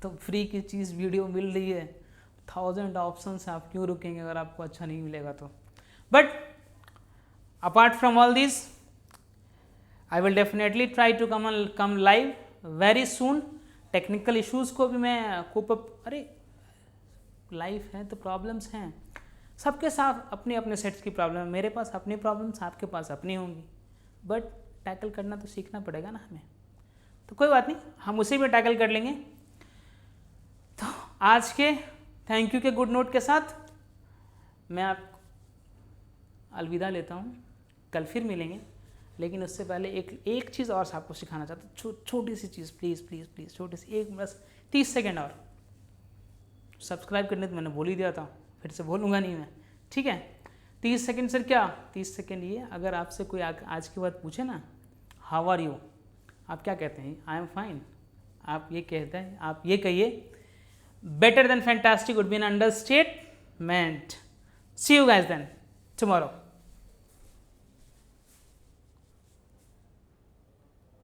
तो फ्री की चीज़ वीडियो मिल रही है, 1000 ऑप्शन है, आप क्यों रुकेंगे अगर आपको अच्छा नहीं मिलेगा तो। But apart from all this, I will definitely try to come live very soon. Technical issues को भी मैं कोप अप, अरे लाइफ है तो प्रॉब्लम्स हैं, सबके साथ अपने अपने सेट्स की प्रॉब्लम है। मेरे पास अपनी प्रॉब्लम्स, आपके पास अपनी होंगी, बट टैकल करना तो सीखना पड़ेगा ना हमें। तो कोई बात नहीं, हम उसे भी टैकल कर लेंगे। तो आज के थैंक यू के गुड नोट के साथ मैं आपको अलविदा लेता हूँ, कल फिर मिलेंगे। लेकिन उससे पहले एक चीज़ और आपको सिखाना चाहता हूँ, छोटी सी चीज़, प्लीज़ प्लीज़ प्लीज़, छोटी सी, एक बस 30 सेकेंड और। सब्सक्राइब करने तो मैंने बोल ही दिया था, फिर से बोलूँगा नहीं मैं, ठीक है। 30 सेकेंड सर, क्या 30 सेकेंड ये, अगर आपसे कोई आज के बाद पूछे ना हाउ आर यू, आप क्या कहते हैं? I am fine. आप ये कहते हैं, आप ये कहिए better than fantastic would be an understatement. See you guys then tomorrow.